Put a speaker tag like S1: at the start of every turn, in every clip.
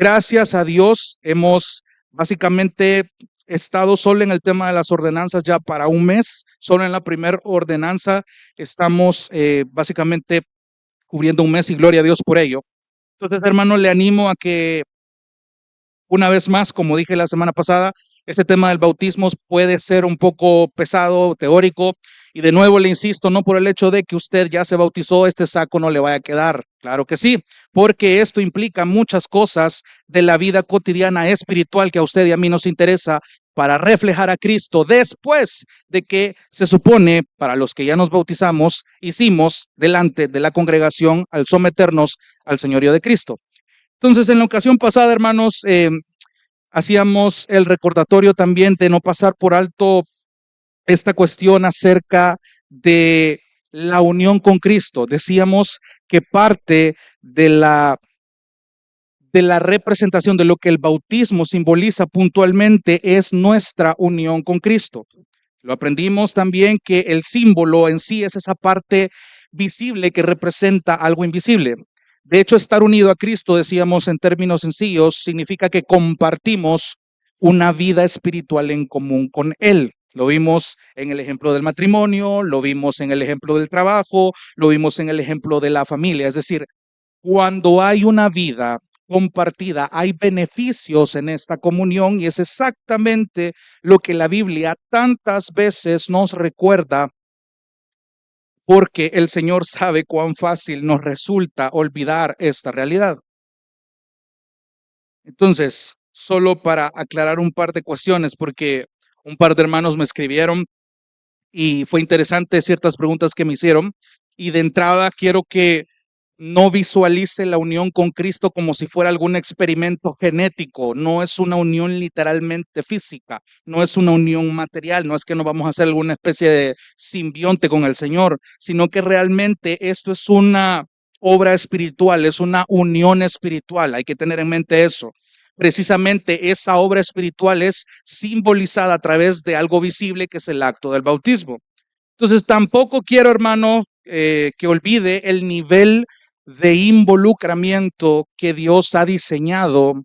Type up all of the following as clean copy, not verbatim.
S1: Gracias a Dios, hemos básicamente estado solo en el tema de las ordenanzas ya para un mes. Solo en la primera ordenanza estamos básicamente cubriendo un mes y gloria a Dios por ello. Entonces, hermano, le animo a que una vez más, como dije la semana pasada, este tema del bautismo puede ser un poco pesado, teórico, y de nuevo le insisto, no por el hecho de que usted ya se bautizó, este saco no le vaya a quedar. Claro que sí, porque esto implica muchas cosas de la vida cotidiana espiritual que a usted y a mí nos interesa para reflejar a Cristo después de que se supone, para los que ya nos bautizamos, hicimos delante de la congregación al someternos al señorío de Cristo. Entonces, en la ocasión pasada, hermanos, hacíamos el recordatorio también de no pasar por alto esta cuestión acerca de la unión con Cristo. Decíamos que parte de la representación de lo que el bautismo simboliza puntualmente es nuestra unión con Cristo. Lo aprendimos también que el símbolo en sí es esa parte visible que representa algo invisible. De hecho, estar unido a Cristo, decíamos en términos sencillos, significa que compartimos una vida espiritual en común con Él. Lo vimos en el ejemplo del matrimonio, lo vimos en el ejemplo del trabajo, lo vimos en el ejemplo de la familia. Es decir, cuando hay una vida compartida, hay beneficios en esta comunión y es exactamente lo que la Biblia tantas veces nos recuerda, porque el Señor sabe cuán fácil nos resulta olvidar esta realidad. Entonces, solo para aclarar un par de cuestiones, porque un par de hermanos me escribieron y fue interesante ciertas preguntas que me hicieron. Y de entrada quiero que no visualice la unión con Cristo como si fuera algún experimento genético. No es una unión literalmente física, no es una unión material, no es que nos vamos a hacer alguna especie de simbionte con el Señor, sino que realmente esto es una obra espiritual, es una unión espiritual. Hay que tener en mente eso. Precisamente esa obra espiritual es simbolizada a través de algo visible que es el acto del bautismo. Entonces, tampoco quiero, hermano, que olvide el nivel de involucramiento que Dios ha diseñado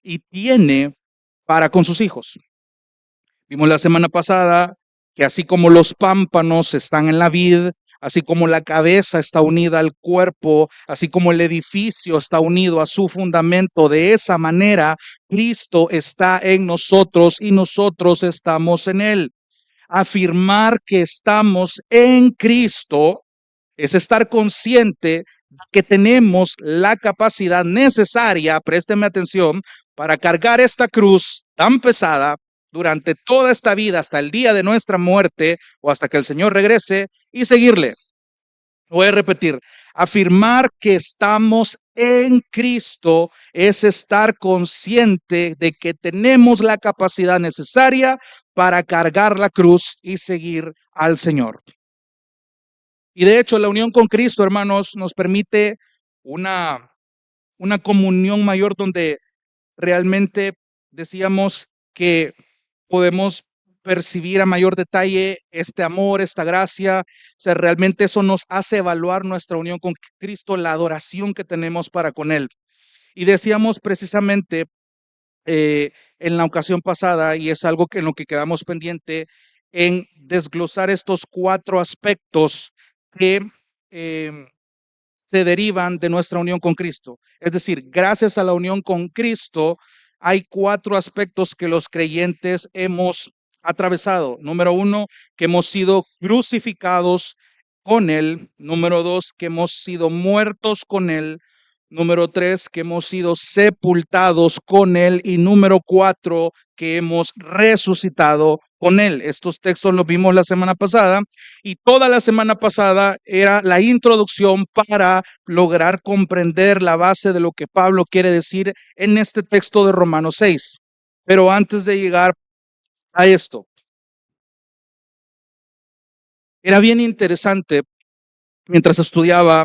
S1: y tiene para con sus hijos. Vimos la semana pasada que así como los pámpanos están en la vid, así como la cabeza está unida al cuerpo, así como el edificio está unido a su fundamento, de esa manera Cristo está en nosotros y nosotros estamos en Él. Afirmar que estamos en Cristo es estar consciente de que tenemos la capacidad necesaria, présteme atención, para cargar esta cruz tan pesada durante toda esta vida hasta el día de nuestra muerte o hasta que el Señor regrese y seguirle. Voy a repetir, afirmar que estamos en Cristo es estar consciente de que tenemos la capacidad necesaria para cargar la cruz y seguir al Señor. Y de hecho, la unión con Cristo, hermanos, nos permite una, una comunión mayor donde realmente decíamos que podemos percibir a mayor detalle este amor, esta gracia. O sea, realmente eso nos hace evaluar nuestra unión con Cristo, la adoración que tenemos para con Él. Y decíamos precisamente en la ocasión pasada, y es algo que en lo que quedamos pendiente, en desglosar estos 4 aspectos que se derivan de nuestra unión con Cristo. Es decir, gracias a la unión con Cristo, hay 4 aspectos que los creyentes hemos atravesado. Número 1, que hemos sido crucificados con Él. Número 2, que hemos sido muertos con Él. Número 3, que hemos sido sepultados con Él. Y número 4, que hemos resucitado con Él. Estos textos los vimos la semana pasada y toda la semana pasada era la introducción para lograr comprender la base de lo que Pablo quiere decir en este texto de Romanos 6. Pero antes de llegar a esto, era bien interesante mientras estudiaba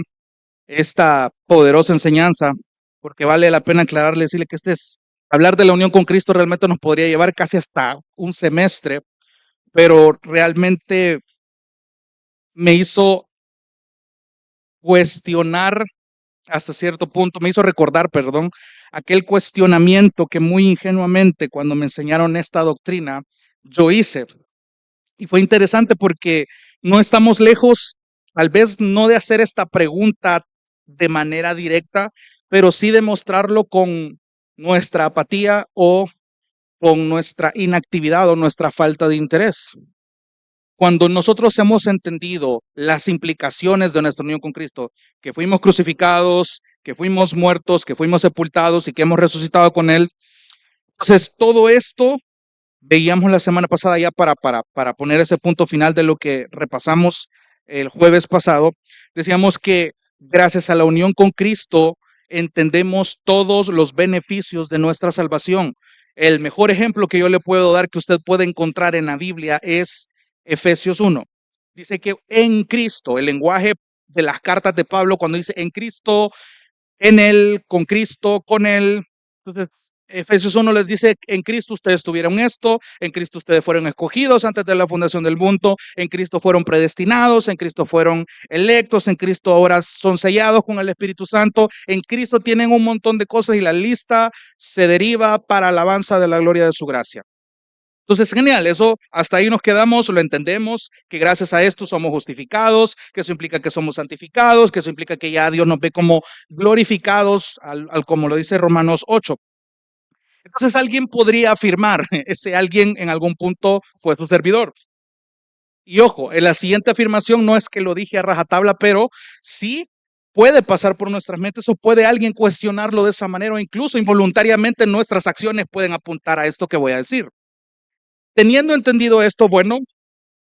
S1: esta poderosa enseñanza, porque vale la pena aclararle, decirle que hablar de la unión con Cristo realmente nos podría llevar casi hasta un semestre, pero realmente me hizo cuestionar hasta cierto punto, me hizo recordar, perdón, aquel cuestionamiento que muy ingenuamente cuando me enseñaron esta doctrina, yo hice. Y fue interesante porque no estamos lejos, tal vez no de hacer esta pregunta de manera directa, pero sí de mostrarlo con nuestra apatía o con nuestra inactividad o nuestra falta de interés. Cuando nosotros hemos entendido las implicaciones de nuestra unión con Cristo, que fuimos crucificados, que fuimos muertos, que fuimos sepultados y que hemos resucitado con Él, entonces todo esto veíamos la semana pasada ya para poner ese punto final de lo que repasamos el jueves pasado, decíamos que gracias a la unión con Cristo entendemos todos los beneficios de nuestra salvación. El mejor ejemplo que yo le puedo dar que usted puede encontrar en la Biblia es Efesios 1. Dice que en Cristo, el lenguaje de las cartas de Pablo, cuando dice en Cristo, en Él, con Cristo, con Él. Entonces, Efesios 1 les dice, en Cristo ustedes tuvieron esto, en Cristo ustedes fueron escogidos antes de la fundación del mundo, en Cristo fueron predestinados, en Cristo fueron electos, en Cristo ahora son sellados con el Espíritu Santo, en Cristo tienen un montón de cosas y la lista se deriva para alabanza de la gloria de su gracia. Entonces, genial, eso hasta ahí nos quedamos, lo entendemos, que gracias a esto somos justificados, que eso implica que somos santificados, que eso implica que ya Dios nos ve como glorificados, como lo dice Romanos 8. Entonces alguien podría afirmar, ese alguien en algún punto fue su servidor. Y ojo, en la siguiente afirmación no es que lo dije a rajatabla, pero sí puede pasar por nuestras mentes o puede alguien cuestionarlo de esa manera o incluso involuntariamente nuestras acciones pueden apuntar a esto que voy a decir. Teniendo entendido esto, bueno,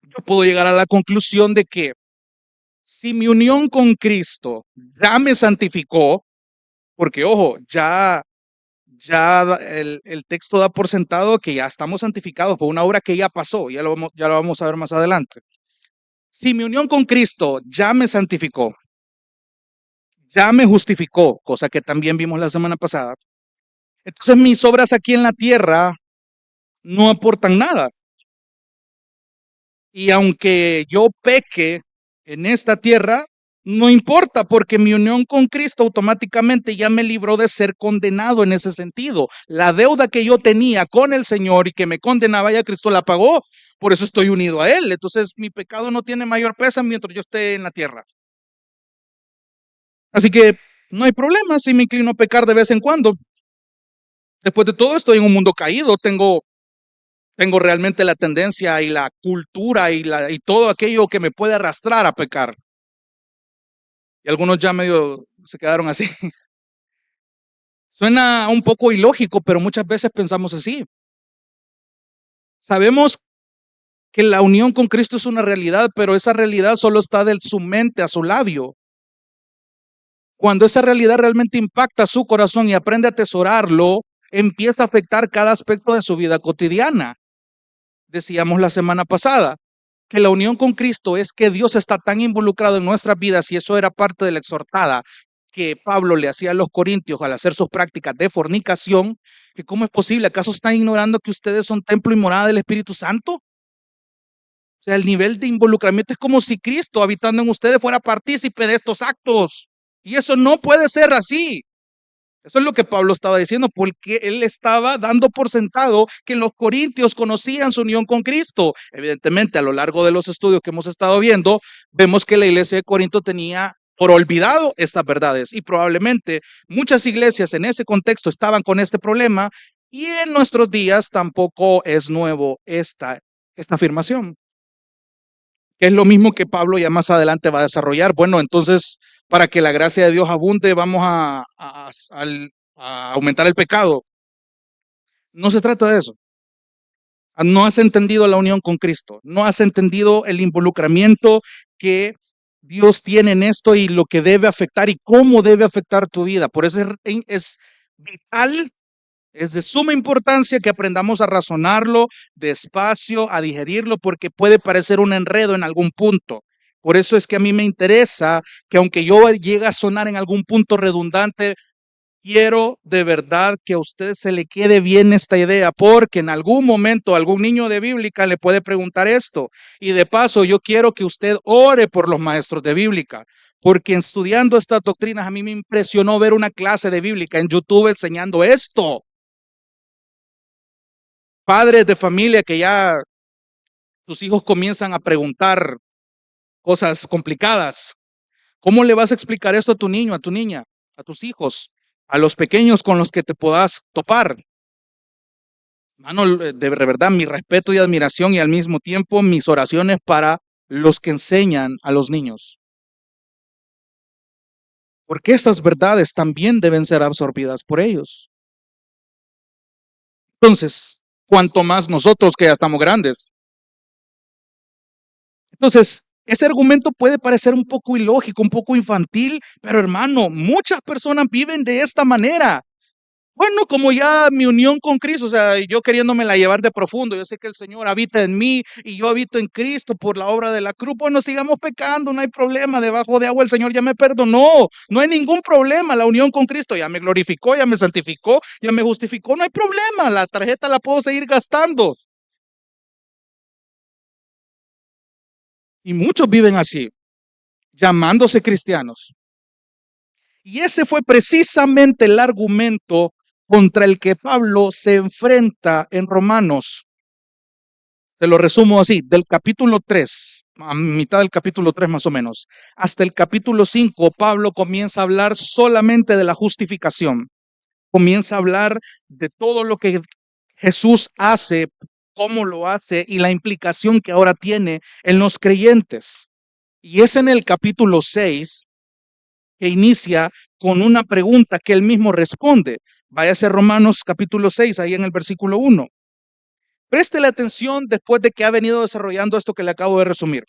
S1: yo puedo llegar a la conclusión de que si mi unión con Cristo ya me santificó, porque ojo, ya el texto da por sentado que ya estamos santificados, fue una obra que ya pasó, ya lo vamos a ver más adelante. Si mi unión con Cristo ya me santificó, ya me justificó, cosa que también vimos la semana pasada, entonces mis obras aquí en la tierra no aportan nada. Y aunque yo peque en esta tierra, no importa porque mi unión con Cristo automáticamente ya me libró de ser condenado en ese sentido. La deuda que yo tenía con el Señor y que me condenaba ya Cristo la pagó, por eso estoy unido a Él. Entonces mi pecado no tiene mayor peso mientras yo esté en la tierra. Así que no hay problema si me inclino a pecar de vez en cuando. Después de todo estoy en un mundo caído, tengo realmente la tendencia y la cultura y todo aquello que me puede arrastrar a pecar. Y algunos ya medio se quedaron así. Suena un poco ilógico, pero muchas veces pensamos así. Sabemos que la unión con Cristo es una realidad, pero esa realidad solo está de su mente a su labio. Cuando esa realidad realmente impacta su corazón y aprende a atesorarlo, empieza a afectar cada aspecto de su vida cotidiana. Decíamos la semana pasada que la unión con Cristo es que Dios está tan involucrado en nuestras vidas y eso era parte de la exhortada que Pablo le hacía a los corintios al hacer sus prácticas de fornicación, que cómo es posible, ¿acaso están ignorando que ustedes son templo y morada del Espíritu Santo? O sea, el nivel de involucramiento es como si Cristo habitando en ustedes fuera partícipe de estos actos. Y eso no puede ser así. Eso es lo que Pablo estaba diciendo, porque él estaba dando por sentado que los corintios conocían su unión con Cristo. Evidentemente, a lo largo de los estudios que hemos estado viendo, vemos que la iglesia de Corinto tenía por olvidado estas verdades y probablemente muchas iglesias en ese contexto estaban con este problema y en nuestros días tampoco es nuevo esta afirmación, que es lo mismo que Pablo ya más adelante va a desarrollar. Bueno, entonces, para que la gracia de Dios abunde, vamos a aumentar el pecado. No se trata de eso. No has entendido la unión con Cristo. No has entendido el involucramiento que Dios tiene en esto y lo que debe afectar y cómo debe afectar tu vida. Por eso es vital, es de suma importancia que aprendamos a razonarlo despacio, a digerirlo, porque puede parecer un enredo en algún punto. Por eso es que a mí me interesa que aunque yo llegue a sonar en algún punto redundante, Quiero de verdad que a usted se le quede bien esta idea, porque en algún momento algún niño de bíblica le puede preguntar esto. Y de paso, yo quiero que usted ore por los maestros de bíblica, porque estudiando estas doctrinas a mí me impresionó ver una clase de bíblica en YouTube enseñando esto. Padres de familia que ya tus hijos comienzan a preguntar cosas complicadas. ¿Cómo le vas a explicar esto a tu niño, a tu niña, a tus hijos, a los pequeños con los que te puedas topar? Mano, de verdad, mi respeto y admiración y al mismo tiempo mis oraciones para los que enseñan a los niños. Porque estas verdades también deben ser absorbidas por ellos. Entonces, cuanto más nosotros que ya estamos grandes. Entonces, ese argumento puede parecer un poco ilógico, un poco infantil, pero hermano, muchas personas viven de esta manera. Bueno, como ya mi unión con Cristo, o sea, yo queriéndomela llevar de profundo, yo sé que el Señor habita en mí y yo habito en Cristo por la obra de la cruz. Bueno, sigamos pecando, no hay problema, debajo de agua el Señor ya me perdonó, no hay ningún problema, la unión con Cristo ya me glorificó, ya me santificó, ya me justificó, no hay problema, la tarjeta la puedo seguir gastando. Y muchos viven así, llamándose cristianos. Y ese fue precisamente el argumento contra el que Pablo se enfrenta en Romanos. Te lo resumo así, del capítulo 3, a mitad del capítulo 3 más o menos, hasta el capítulo 5, Pablo comienza a hablar solamente de la justificación. Comienza a hablar de todo lo que Jesús hace, cómo lo hace y la implicación que ahora tiene en los creyentes. Y es en el capítulo 6 que inicia con una pregunta que él mismo responde. Váyase a Romanos capítulo 6, ahí en el versículo 1. Préstele atención después de que ha venido desarrollando esto que le acabo de resumir.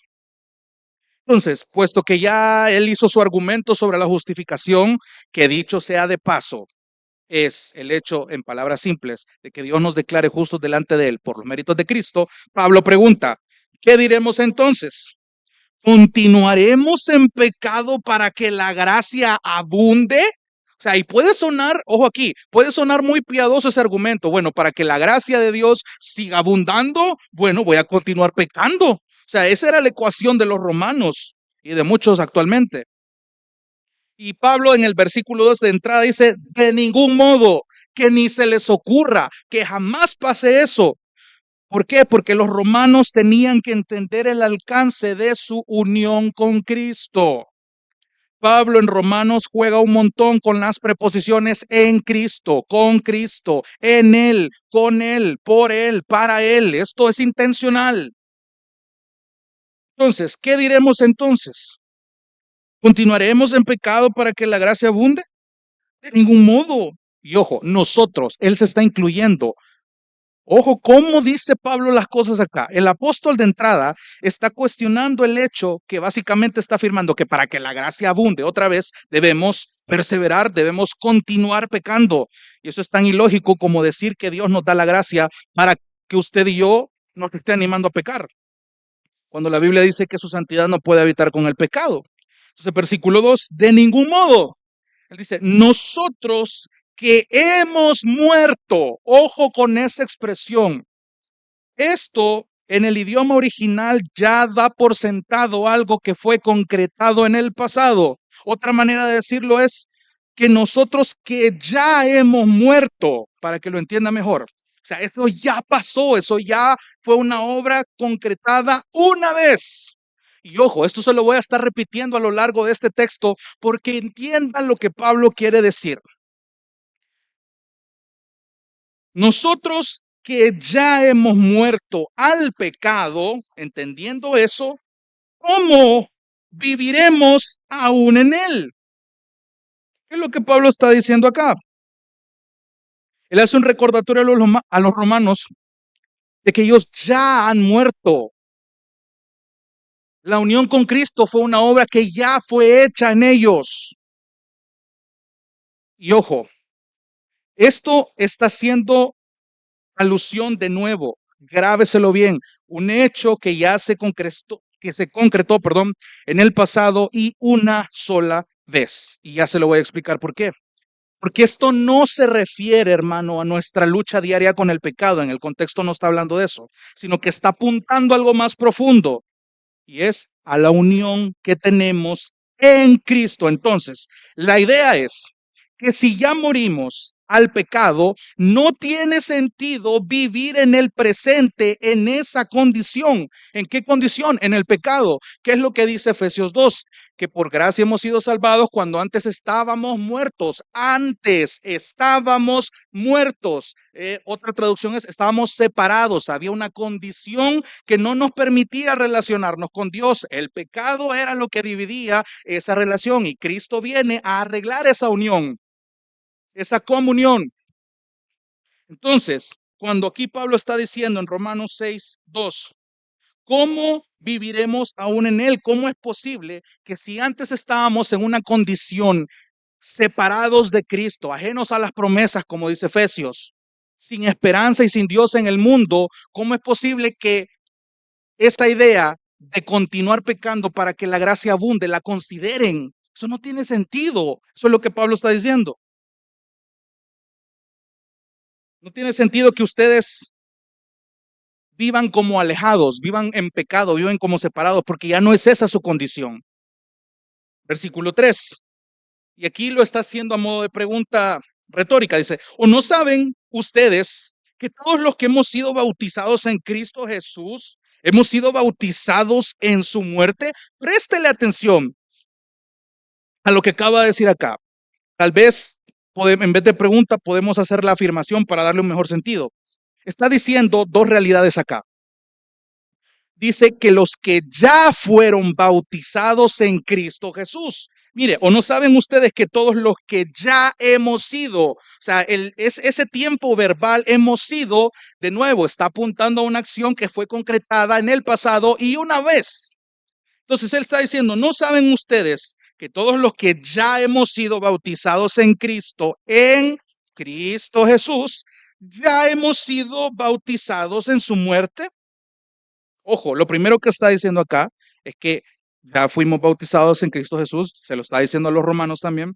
S1: Entonces, puesto que ya él hizo su argumento sobre la justificación, que dicho sea de paso, es el hecho, en palabras simples, de que Dios nos declare justos delante de él por los méritos de Cristo, Pablo pregunta, ¿qué diremos entonces? ¿Continuaremos en pecado para que la gracia abunde? O sea, y puede sonar, ojo aquí, puede sonar muy piadoso ese argumento. Bueno, para que la gracia de Dios siga abundando, bueno, voy a continuar pecando. O sea, esa era la ecuación de los romanos y de muchos actualmente. Y Pablo en el versículo 2 de entrada dice, de ningún modo, que ni se les ocurra, que jamás pase eso. ¿Por qué? Porque los romanos tenían que entender el alcance de su unión con Cristo. Pablo en Romanos juega un montón con las preposiciones en Cristo, con Cristo, en Él, con Él, por Él, para Él. Esto es intencional. Entonces, ¿qué diremos entonces? ¿Continuaremos en pecado para que la gracia abunde? De ningún modo. Y ojo, nosotros, Él se está incluyendo. Ojo, ¿cómo dice Pablo las cosas acá? El apóstol de entrada está cuestionando el hecho que básicamente está afirmando que para que la gracia abunde otra vez debemos perseverar, debemos continuar pecando. Y eso es tan ilógico como decir que Dios nos da la gracia para que usted y yo nos esté animando a pecar. Cuando la Biblia dice que su santidad no puede habitar con el pecado. Entonces, versículo 2, de ningún modo. Él dice, nosotros que hemos muerto, ojo con esa expresión. Esto en el idioma original ya da por sentado algo que fue concretado en el pasado. Otra manera de decirlo es que nosotros que ya hemos muerto, para que lo entienda mejor. O sea, eso ya pasó, eso ya fue una obra concretada una vez. Y ojo, esto se lo voy a estar repitiendo a lo largo de este texto porque entiendan lo que Pablo quiere decir. Nosotros que ya hemos muerto al pecado, entendiendo eso, ¿cómo viviremos aún en él? ¿Qué es lo que Pablo está diciendo acá? Él hace un recordatorio a los romanos de que ellos ya han muerto. La unión con Cristo fue una obra que ya fue hecha en ellos. Y ojo, esto está haciendo alusión de nuevo, grábeselo bien, un hecho que se concretó, en el pasado y una sola vez. Y ya se lo voy a explicar por qué. Porque esto no se refiere, hermano, a nuestra lucha diaria con el pecado. En el contexto no está hablando de eso, sino que está apuntando a algo más profundo y es a la unión que tenemos en Cristo. Entonces, la idea es que si ya morimos al pecado, no tiene sentido vivir en el presente en esa condición. ¿En qué condición? En el pecado. ¿Qué es lo que dice Efesios 2? Que por gracia hemos sido salvados cuando antes estábamos muertos. Antes estábamos muertos. Otra traducción es estábamos separados. Había una condición que no nos permitía relacionarnos con Dios. El pecado era lo que dividía esa relación y Cristo viene a arreglar esa unión, esa comunión. Entonces, cuando aquí Pablo está diciendo en Romanos 6:2, ¿cómo viviremos aún en él? ¿Cómo es posible que si antes estábamos en una condición separados de Cristo, ajenos a las promesas, como dice Efesios, sin esperanza y sin Dios en el mundo, cómo es posible que esa idea de continuar pecando para que la gracia abunde la consideren? Eso no tiene sentido. Eso es lo que Pablo está diciendo. No tiene sentido que ustedes vivan como alejados, vivan en pecado, viven como separados, porque ya no es esa su condición. Versículo 3. Y aquí lo está haciendo a modo de pregunta retórica. Dice, ¿o no saben ustedes que todos los que hemos sido bautizados en Cristo Jesús, hemos sido bautizados en su muerte? Préstele atención a lo que acaba de decir acá. Tal vez, en vez de pregunta, podemos hacer la afirmación para darle un mejor sentido. Está diciendo dos realidades acá. Dice que los que ya fueron bautizados en Cristo Jesús. Mire, ¿o no saben ustedes que todos los que ya hemos sido, o sea, ese tiempo verbal hemos sido, de nuevo, está apuntando a una acción que fue concretada en el pasado y una vez? Entonces él está diciendo, ¿no saben ustedes que todos los que ya hemos sido bautizados en Cristo Jesús, ya hemos sido bautizados en su muerte? Ojo, lo primero que está diciendo acá es que ya fuimos bautizados en Cristo Jesús, se lo está diciendo a los romanos también.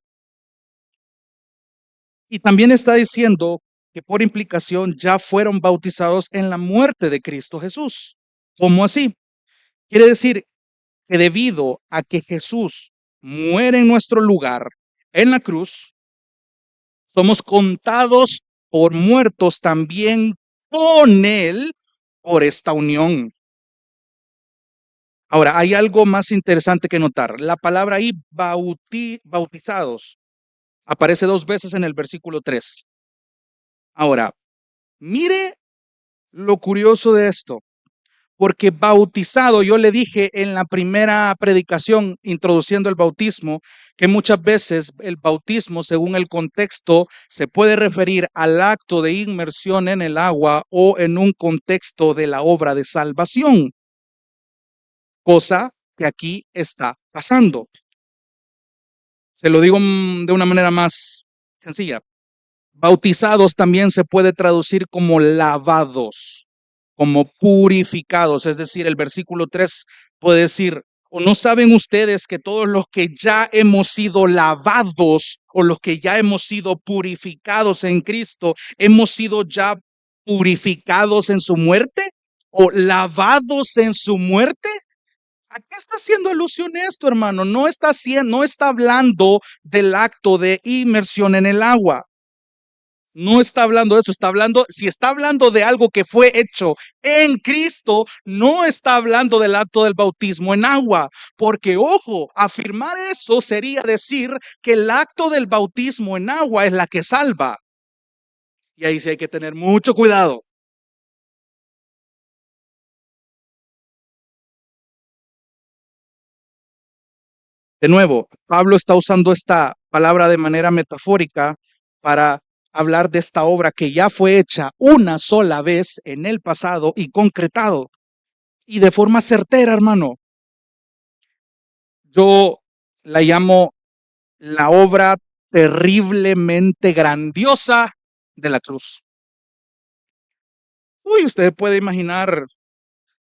S1: Y también está diciendo que por implicación ya fueron bautizados en la muerte de Cristo Jesús. ¿Cómo así? Quiere decir que debido a que Jesús muere en nuestro lugar en la cruz, somos contados por muertos también con Él por esta unión. Ahora, hay algo más interesante que notar. La palabra ahí, bautizados, aparece dos veces en el versículo 3. Ahora, mire lo curioso de esto, porque bautizado, yo le dije en la primera predicación introduciendo el bautismo, que muchas veces el bautismo, según el contexto, se puede referir al acto de inmersión en el agua o en un contexto de la obra de salvación, cosa que aquí está pasando. Se lo digo de una manera más sencilla. Bautizados también se puede traducir como lavados, como purificados. Es decir, el versículo 3 puede decir, ¿o no saben ustedes que todos los que ya hemos sido lavados o los que ya hemos sido purificados en Cristo, hemos sido ya purificados en su muerte o lavados en su muerte? ¿A qué está haciendo alusión esto, hermano? No está hablando del acto de inmersión en el agua. No está hablando de eso, si está hablando de algo que fue hecho en Cristo, no está hablando del acto del bautismo en agua, porque ojo, afirmar eso sería decir que el acto del bautismo en agua es la que salva. Y ahí sí hay que tener mucho cuidado. De nuevo, Pablo está usando esta palabra de manera metafórica para hablar de esta obra que ya fue hecha una sola vez en el pasado y concretado y de forma certera, hermano. Yo la llamo la obra terriblemente grandiosa de la cruz. Uy, usted puede imaginar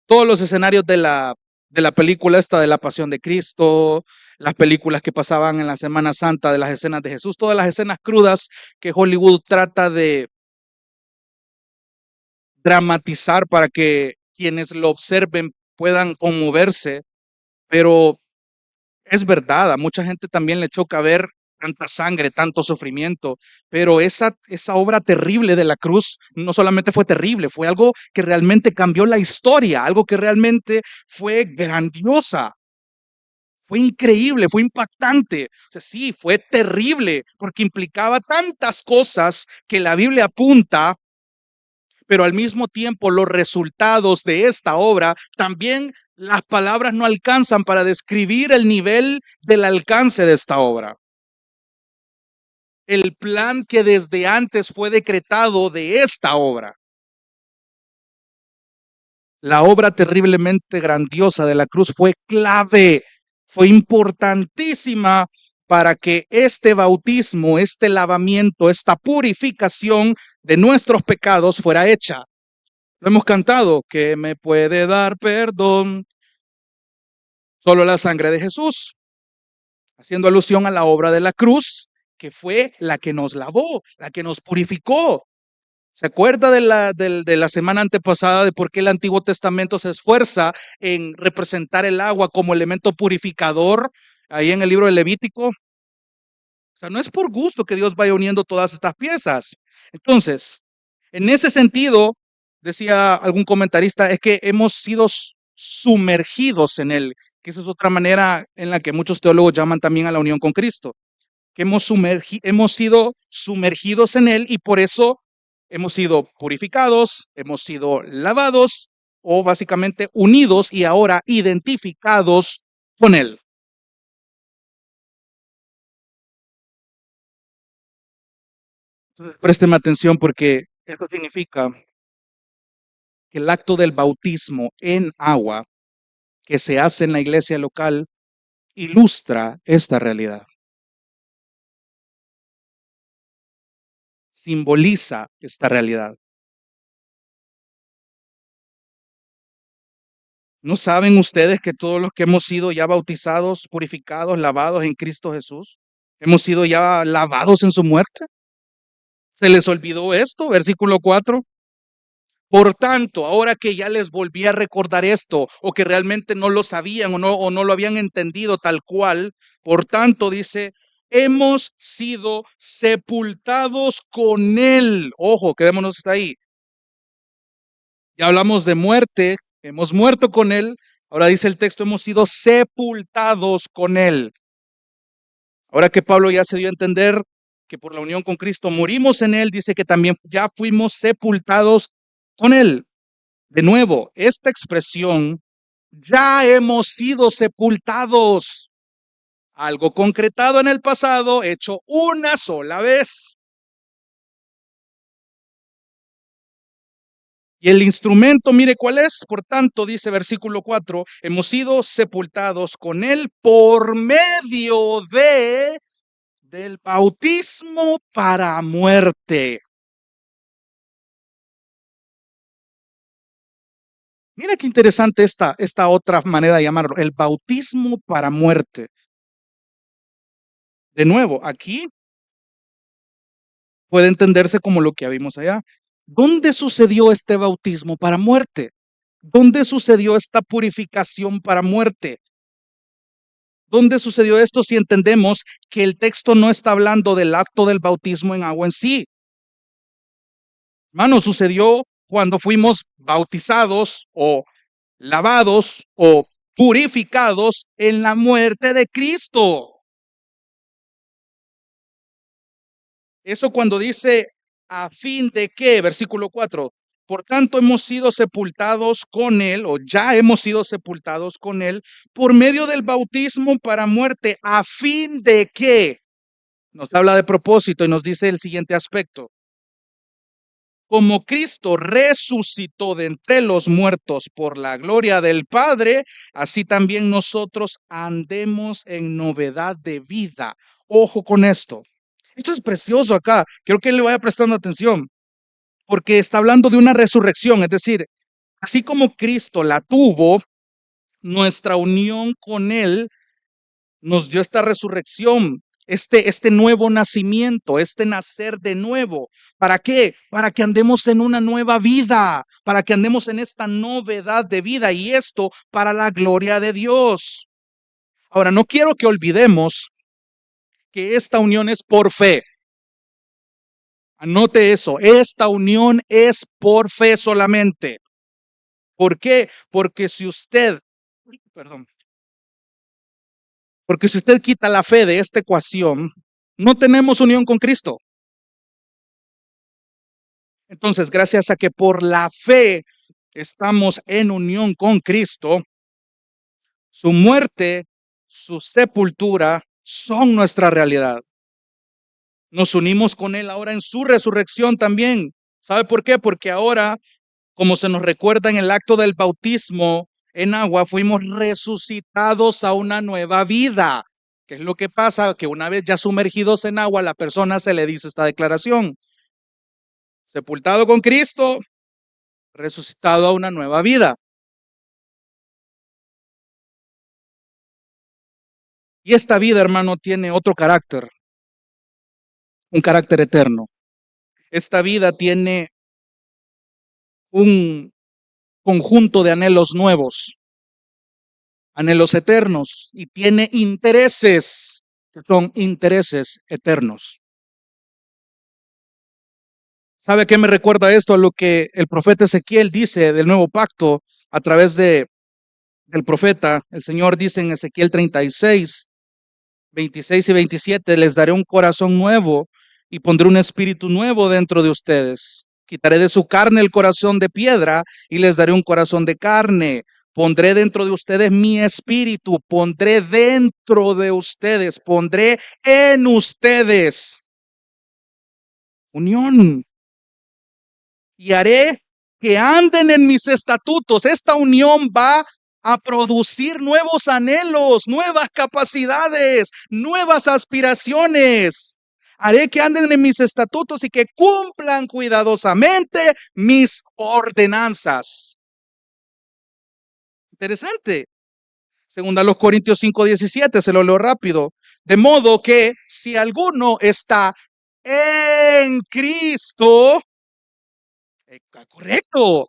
S1: todos los escenarios de la de la película esta de la Pasión de Cristo, las películas que pasaban en la Semana Santa de las escenas de Jesús, todas las escenas crudas que Hollywood trata de dramatizar para que quienes lo observen puedan conmoverse, pero es verdad, a mucha gente también le choca ver tanta sangre, tanto sufrimiento, pero esa obra terrible de la cruz no solamente fue terrible, fue algo que realmente cambió la historia, algo que realmente fue grandiosa, fue increíble, fue impactante. O sea, sí, fue terrible porque implicaba tantas cosas que la Biblia apunta, pero al mismo tiempo los resultados de esta obra, también las palabras no alcanzan para describir el nivel del alcance de esta obra. El plan que desde antes fue decretado de esta obra. La obra terriblemente grandiosa de la cruz fue clave, fue importantísima para que este bautismo, este lavamiento, esta purificación de nuestros pecados fuera hecha. Lo hemos cantado, que me puede dar perdón solo la sangre de Jesús, haciendo alusión a la obra de la cruz, que fue la que nos lavó, la que nos purificó. ¿Se acuerda de la semana antepasada de por qué el Antiguo Testamento se esfuerza en representar el agua como elemento purificador ahí en el libro de Levítico? O sea, no es por gusto que Dios vaya uniendo todas estas piezas. Entonces, en ese sentido, decía algún comentarista, es que hemos sido sumergidos en él, que esa es otra manera en la que muchos teólogos llaman también a la unión con Cristo, que hemos sido sumergidos en él y por eso hemos sido purificados, hemos sido lavados o básicamente unidos y ahora identificados con él. Entonces, présteme atención porque esto significa que el acto del bautismo en agua que se hace en la iglesia local ilustra esta realidad, simboliza esta realidad. ¿No saben ustedes que todos los que hemos sido ya bautizados, purificados, lavados en Cristo Jesús, hemos sido ya lavados en su muerte? ¿Se les olvidó esto? Versículo 4. Por tanto, ahora que ya les volví a recordar esto, o que realmente no lo sabían o no lo habían entendido tal cual, por tanto dice, hemos sido sepultados con él. Ojo, quedémonos hasta ahí. Ya hablamos de muerte, hemos muerto con él. Ahora dice el texto, hemos sido sepultados con él. Ahora que Pablo ya se dio a entender que por la unión con Cristo morimos en él, dice que también ya fuimos sepultados con él. De nuevo, esta expresión, ya hemos sido sepultados, algo concretado en el pasado, hecho una sola vez. Y el instrumento, mire cuál es. Por tanto, dice versículo 4, hemos sido sepultados con él por medio del bautismo para muerte. Mira qué interesante esta otra manera de llamarlo, el bautismo para muerte. De nuevo, aquí puede entenderse como lo que vimos allá. ¿Dónde sucedió este bautismo para muerte? ¿Dónde sucedió esta purificación para muerte? ¿Dónde sucedió esto si entendemos que el texto no está hablando del acto del bautismo en agua en sí? Hermano, sucedió cuando fuimos bautizados o lavados o purificados en la muerte de Cristo. Eso cuando dice a fin de que, versículo 4, por tanto hemos sido sepultados con él, o ya hemos sido sepultados con él, por medio del bautismo para muerte, a fin de que, nos habla de propósito y nos dice el siguiente aspecto, como Cristo resucitó de entre los muertos por la gloria del Padre, así también nosotros andemos en novedad de vida. Ojo con esto. Esto es precioso acá. Quiero que le vaya prestando atención, porque está hablando de una resurrección, es decir, así como Cristo la tuvo, Nuestra unión con Él nos dio esta resurrección, este nuevo nacimiento, este nacer de nuevo. ¿Para qué? Para que andemos en una nueva vida, para que andemos en esta novedad de vida y esto para la gloria de Dios. Ahora, no quiero que olvidemos que esta unión es por fe. Anote eso, esta unión es por fe solamente. ¿Por qué? Perdón, porque si usted quita la fe de esta ecuación, no tenemos unión con Cristo. Entonces, gracias a que por la fe estamos en unión con Cristo, su muerte, su sepultura son nuestra realidad. Nos unimos con Él ahora en su resurrección también. ¿Sabe por qué? Porque ahora, como se nos recuerda en el acto del bautismo en agua, fuimos resucitados a una nueva vida. ¿Qué es lo que pasa? Que una vez ya sumergidos en agua, a la persona se le dice esta declaración: sepultado con Cristo, resucitado a una nueva vida. Y esta vida, hermano, tiene otro carácter, un carácter eterno. Esta vida tiene un conjunto de anhelos nuevos, anhelos eternos, y tiene intereses que son intereses eternos. ¿Sabe qué me recuerda esto? A lo que el profeta Ezequiel dice del nuevo pacto a través del profeta. El Señor dice en Ezequiel 36, 26 y 27, les daré un corazón nuevo y pondré un espíritu nuevo dentro de ustedes. Quitaré de su carne el corazón de piedra y les daré un corazón de carne. Pondré dentro de ustedes mi espíritu, pondré dentro de ustedes, pondré en ustedes unión y haré que anden en mis estatutos. Esta unión va a producir nuevos anhelos, nuevas capacidades, nuevas aspiraciones. Haré que anden en mis estatutos y que cumplan cuidadosamente mis ordenanzas. Interesante. Segunda los Corintios 5:17, se lo leo rápido. De modo que si alguno está en Cristo, correcto,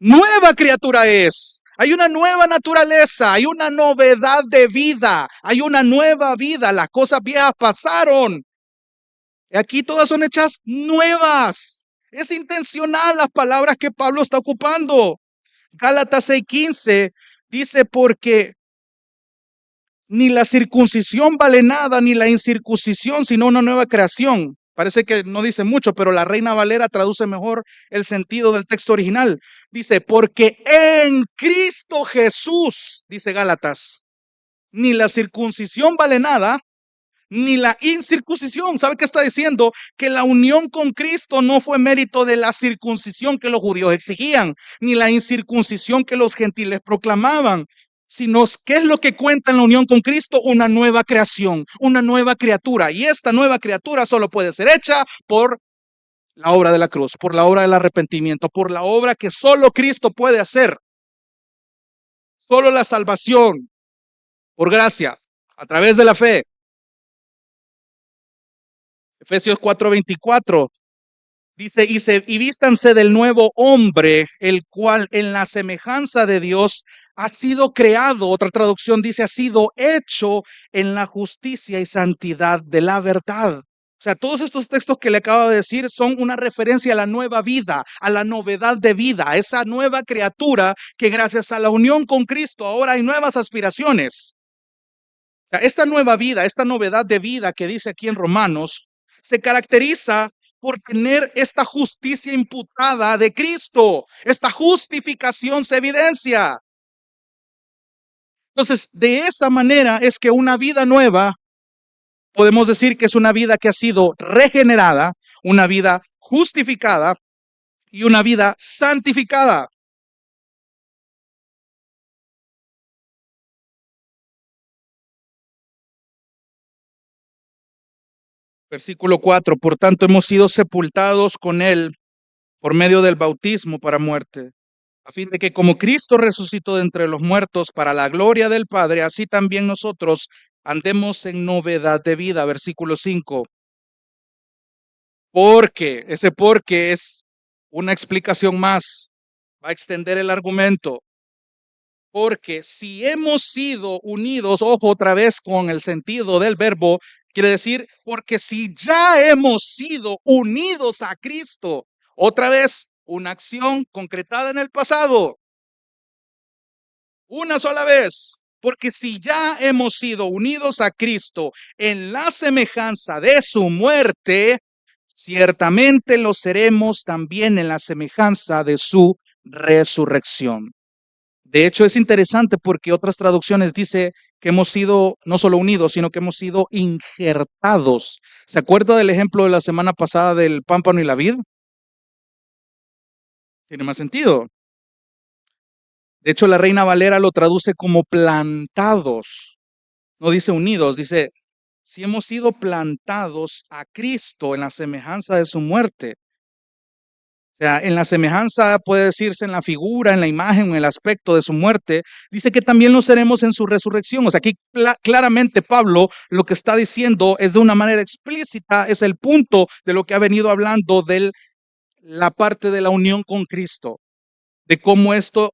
S1: nueva criatura es. Hay una nueva naturaleza, hay una novedad de vida, hay una nueva vida. Las cosas viejas pasaron. Aquí todas son hechas nuevas. Es intencional las palabras que Pablo está ocupando. Gálatas 6:15 dice: porque ni la circuncisión vale nada, ni la incircuncisión, sino una nueva creación. Parece que no dice mucho, pero la Reina Valera traduce mejor el sentido del texto original. Dice: porque en Cristo Jesús, dice Gálatas, ni la circuncisión vale nada, ni la incircuncisión. ¿Sabe qué está diciendo? Que la unión con Cristo no fue mérito de la circuncisión que los judíos exigían, ni la incircuncisión que los gentiles proclamaban, sino ¿qué es lo que cuenta en la unión con Cristo? Una nueva creación, una nueva criatura. Y esta nueva criatura solo puede ser hecha por la obra de la cruz, por la obra del arrepentimiento, por la obra que solo Cristo puede hacer. Solo la salvación, por gracia, a través de la fe. Efesios 4:24 dice: y vístanse del nuevo hombre, el cual en la semejanza de Dios ha sido creado. Otra traducción dice: ha sido hecho en la justicia y santidad de la verdad. O sea, todos estos textos que le acabo de decir son una referencia a la nueva vida, a la novedad de vida, a esa nueva criatura que gracias a la unión con Cristo ahora hay nuevas aspiraciones. O sea, esta nueva vida, esta novedad de vida que dice aquí en Romanos, se caracteriza por tener esta justicia imputada de Cristo. Esta justificación se evidencia. Entonces, de esa manera es que una vida nueva, podemos decir que es una vida que ha sido regenerada, una vida justificada y una vida santificada. Versículo 4: por tanto hemos sido sepultados con Él por medio del bautismo para muerte, a fin de que como Cristo resucitó de entre los muertos para la gloria del Padre, así también nosotros andemos en novedad de vida. Versículo 5. Porque, ese porque es una explicación más, va a extender el argumento. Porque si hemos sido unidos, ojo otra vez con el sentido del verbo, quiere decir, porque si ya hemos sido unidos a Cristo, otra vez, una acción concretada en el pasado, una sola vez. Porque si ya hemos sido unidos a Cristo en la semejanza de su muerte, ciertamente lo seremos también en la semejanza de su resurrección. De hecho, es interesante porque otras traducciones dice que hemos sido no solo unidos, sino que hemos sido injertados. ¿Se acuerda del ejemplo de la semana pasada del pámpano y la vid? Tiene más sentido. De hecho, la Reina Valera lo traduce como plantados. No dice unidos, dice, si hemos sido plantados a Cristo en la semejanza de su muerte. O sea, en la semejanza puede decirse en la figura, en la imagen, en el aspecto de su muerte. Dice que también lo seremos en su resurrección. O sea, aquí claramente Pablo lo que está diciendo es de una manera explícita, es el punto de lo que ha venido hablando de la parte de la unión con Cristo, de cómo esto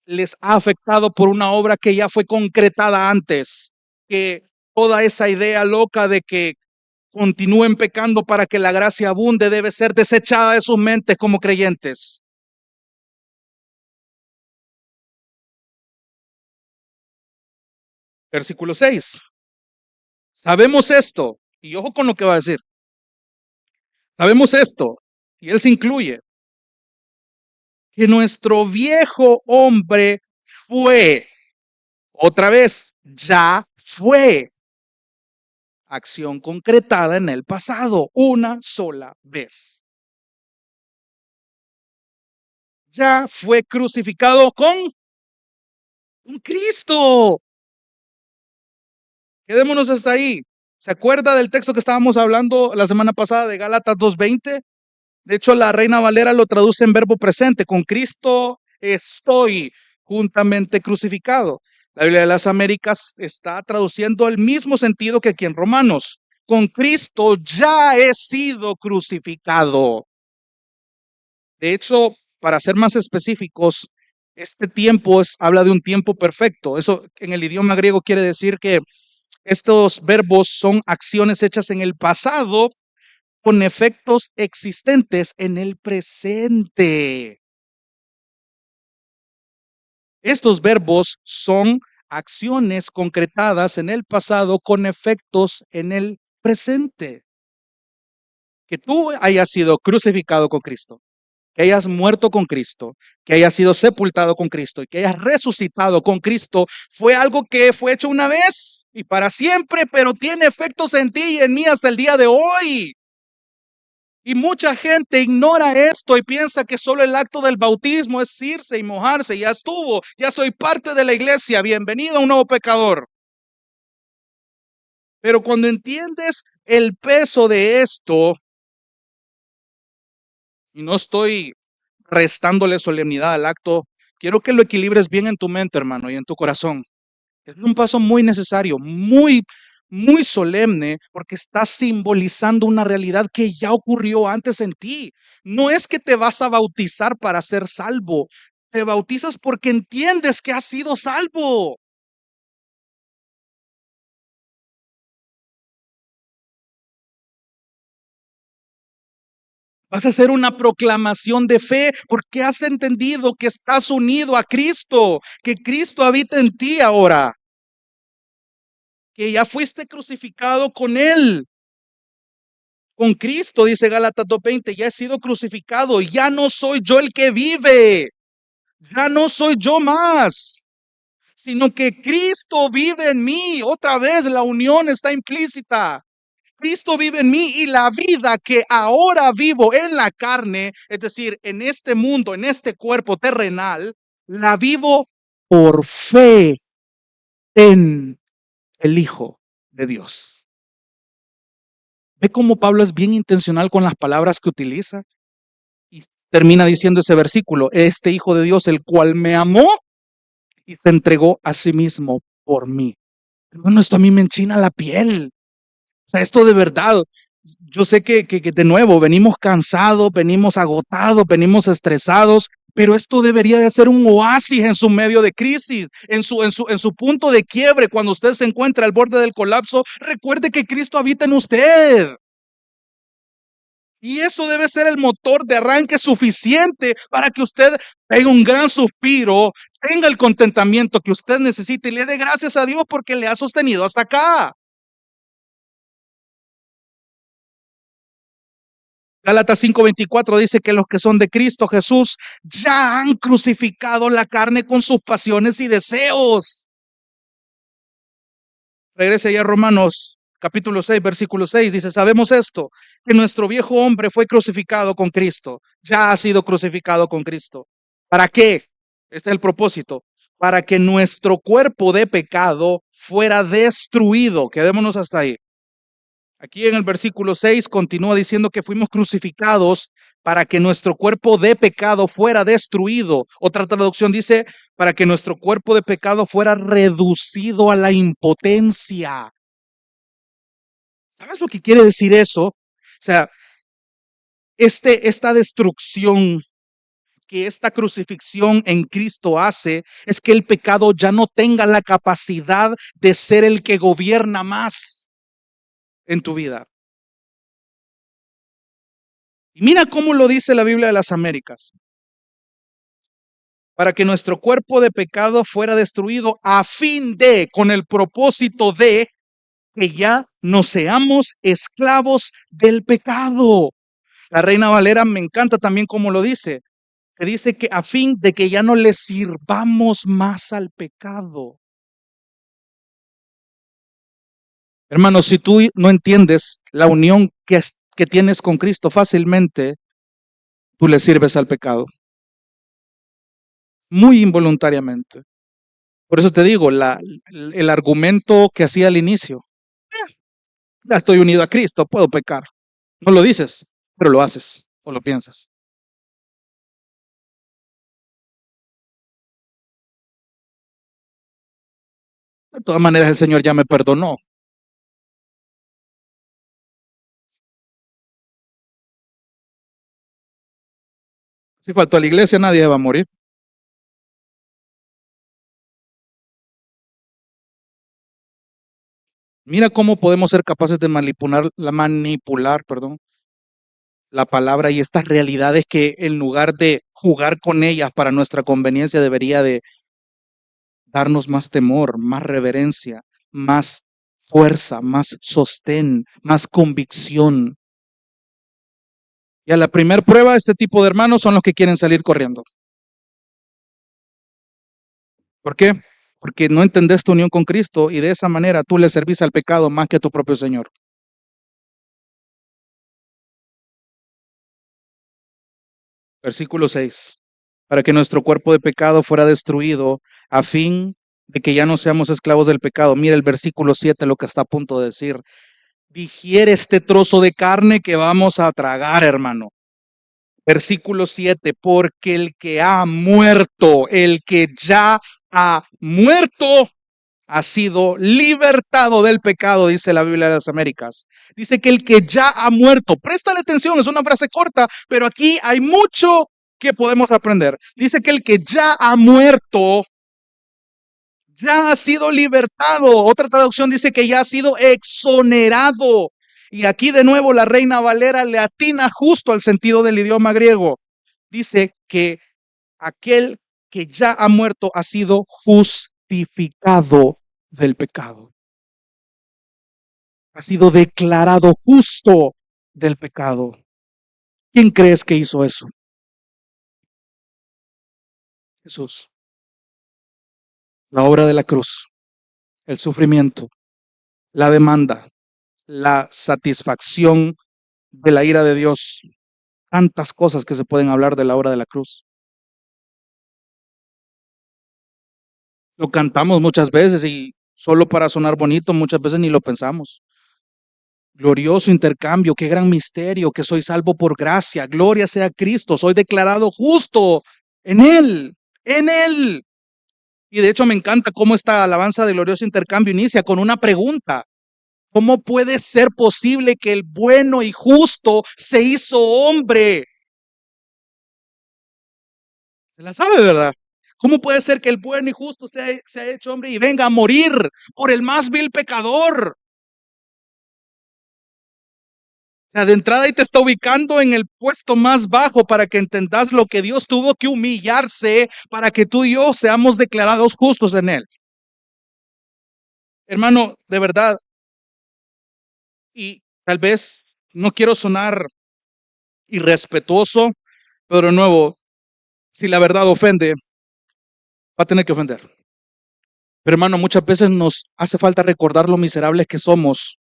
S1: les ha afectado por una obra que ya fue concretada antes, que toda esa idea loca de que continúen pecando para que la gracia abunde debe ser desechada de sus mentes como creyentes. Versículo 6. Sabemos esto, y ojo con lo que va a decir. Sabemos esto, y él se incluye, que nuestro viejo hombre fue, otra vez, ya fue acción concretada en el pasado, una sola vez. Ya fue crucificado con Cristo. Quedémonos hasta ahí. ¿Se acuerda del texto que estábamos hablando la semana pasada de Gálatas 2:20? De hecho, la Reina Valera lo traduce en verbo presente. Con Cristo estoy juntamente crucificado. La Biblia de las Américas está traduciendo el mismo sentido que aquí en Romanos. Con Cristo ya he sido crucificado. De hecho, para ser más específicos, este tiempo habla de un tiempo perfecto. Eso en el idioma griego quiere decir que estos verbos son acciones hechas en el pasado con efectos existentes en el presente. Estos verbos son acciones concretadas en el pasado con efectos en el presente. Que tú hayas sido crucificado con Cristo, que hayas muerto con Cristo, que hayas sido sepultado con Cristo y que hayas resucitado con Cristo, fue algo que fue hecho una vez y para siempre, pero tiene efectos en ti y en mí hasta el día de hoy. Y mucha gente ignora esto y piensa que solo el acto del bautismo es irse y mojarse. Ya estuvo, ya soy parte de la iglesia. Bienvenido a un nuevo pecador. Pero cuando entiendes el peso de esto, y no estoy restándole solemnidad al acto, quiero que lo equilibres bien en tu mente, hermano, y en tu corazón. Es un paso muy necesario, muy solemne, porque está simbolizando una realidad que ya ocurrió antes en ti. No es que te vas a bautizar para ser salvo, te bautizas porque entiendes que has sido salvo. Vas a hacer una proclamación de fe porque has entendido que estás unido a Cristo, que Cristo habita en ti ahora, que ya fuiste crucificado con Él. Con Cristo, dice Gálatas 2:20, ya he sido crucificado, ya no soy yo el que vive, ya no soy yo más, sino que Cristo vive en mí. Otra vez la unión está implícita. Cristo vive en mí y la vida que ahora vivo en la carne, es decir, en este mundo, en este cuerpo terrenal, la vivo por fe en el Hijo de Dios. ¿Ve cómo Pablo es bien intencional con las palabras que utiliza? Y termina diciendo ese versículo, este Hijo de Dios, el cual me amó y se entregó a sí mismo por mí. Bueno, esto a mí me enchina la piel. O sea, esto de verdad, yo sé que de nuevo venimos cansados, venimos agotados, venimos estresados, pero esto debería de ser un oasis en su medio de crisis, en su punto de quiebre, cuando usted se encuentra al borde del colapso, recuerde que Cristo habita en usted. Y eso debe ser el motor de arranque suficiente para que usted pegue un gran suspiro, tenga el contentamiento que usted necesita y le dé gracias a Dios porque le ha sostenido hasta acá. Gálatas 5:24 dice que los que son de Cristo Jesús ya han crucificado la carne con sus pasiones y deseos. Regrese ya a Romanos capítulo 6, versículo 6. Dice, sabemos esto, que nuestro viejo hombre fue crucificado con Cristo. Ya ha sido crucificado con Cristo. ¿Para qué? Este es el propósito. Para que nuestro cuerpo de pecado fuera destruido. Quedémonos hasta ahí. Aquí en el versículo 6 continúa diciendo que fuimos crucificados para que nuestro cuerpo de pecado fuera destruido. Otra traducción dice, para que nuestro cuerpo de pecado fuera reducido a la impotencia. ¿Sabes lo que quiere decir eso? O sea, esta destrucción que esta crucifixión en Cristo hace es que el pecado ya no tenga la capacidad de ser el que gobierna más en tu vida. Y mira cómo lo dice la Biblia de las Américas. Para que nuestro cuerpo de pecado fuera destruido a fin de, con el propósito de que ya no seamos esclavos del pecado. La Reina Valera me encanta también cómo lo dice, que dice que a fin de que ya no le sirvamos más al pecado. Hermanos, si tú no entiendes la unión que tienes con Cristo fácilmente, tú le sirves al pecado, muy involuntariamente. Por eso te digo, el argumento que hacía al inicio, ya estoy unido a Cristo, puedo pecar. No lo dices, pero lo haces o lo piensas. De todas maneras, el Señor ya me perdonó. Si faltó a la iglesia, nadie va a morir. Mira cómo podemos ser capaces de manipular, la palabra y estas realidades que en lugar de jugar con ellas para nuestra conveniencia debería de darnos más temor, más reverencia, más fuerza, más sostén, más convicción. Y a la primer prueba, este tipo de hermanos son los que quieren salir corriendo. ¿Por qué? Porque no entendés tu unión con Cristo y de esa manera tú le servís al pecado más que a tu propio Señor. Versículo 6. Para que nuestro cuerpo de pecado fuera destruido a fin de que ya no seamos esclavos del pecado. Mira el versículo 7 lo que está a punto de decir. Digiere este trozo de carne que vamos a tragar, hermano. Versículo 7, porque el que ha muerto, el que ya ha muerto, ha sido libertado del pecado, dice la Biblia de las Américas. Dice que el que ya ha muerto, préstale atención, es una frase corta, pero aquí hay mucho que podemos aprender. Dice que el que ya ha muerto, ya ha sido libertado. Otra traducción dice que ya ha sido exonerado. Y aquí de nuevo la Reina Valera le atina justo al sentido del idioma griego. Dice que aquel que ya ha muerto ha sido justificado del pecado. Ha sido declarado justo del pecado. ¿Quién crees que hizo eso? Jesús. La obra de la cruz, el sufrimiento, la demanda, la satisfacción de la ira de Dios. Tantas cosas que se pueden hablar de la obra de la cruz. Lo cantamos muchas veces y solo para sonar bonito muchas veces ni lo pensamos. Glorioso intercambio, qué gran misterio, que soy salvo por gracia. Gloria sea a Cristo, soy declarado justo en Él, en Él. Y de hecho me encanta cómo esta alabanza de glorioso intercambio inicia con una pregunta. ¿Cómo puede ser posible que el bueno y justo se hizo hombre? Se la sabe, ¿verdad? ¿Cómo puede ser que el bueno y justo se ha hecho hombre y venga a morir por el más vil pecador? O sea, de entrada ahí te está ubicando en el puesto más bajo para que entendas lo que Dios tuvo que humillarse para que tú y yo seamos declarados justos en Él. Hermano, de verdad, y tal vez no quiero sonar irrespetuoso, pero de nuevo, si la verdad ofende, va a tener que ofender. Pero hermano, muchas veces nos hace falta recordar lo miserables que somos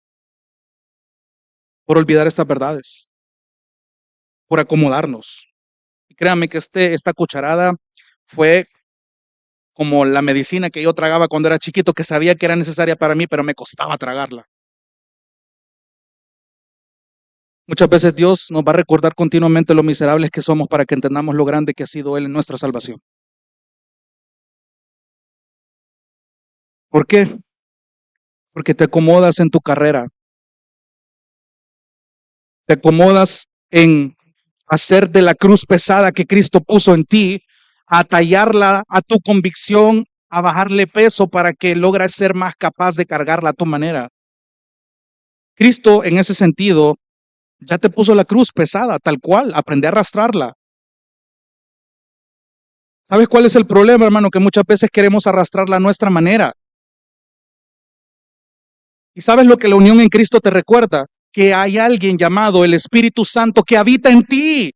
S1: por olvidar estas verdades, por acomodarnos. Y créanme que esta cucharada fue como la medicina que yo tragaba cuando era chiquito, que sabía que era necesaria para mí, pero me costaba tragarla. Muchas veces Dios nos va a recordar continuamente lo miserables que somos para que entendamos lo grande que ha sido Él en nuestra salvación. ¿Por qué? Porque te acomodas en tu carrera, te acomodas en hacer de la cruz pesada que Cristo puso en ti, a tallarla a tu convicción, a bajarle peso para que logres ser más capaz de cargarla a tu manera. Cristo en ese sentido ya te puso la cruz pesada, tal cual, aprende a arrastrarla. ¿Sabes cuál es el problema, hermano? Que muchas veces queremos arrastrarla a nuestra manera. ¿Y sabes lo que la unión en Cristo te recuerda? Que hay alguien llamado el Espíritu Santo que habita en ti.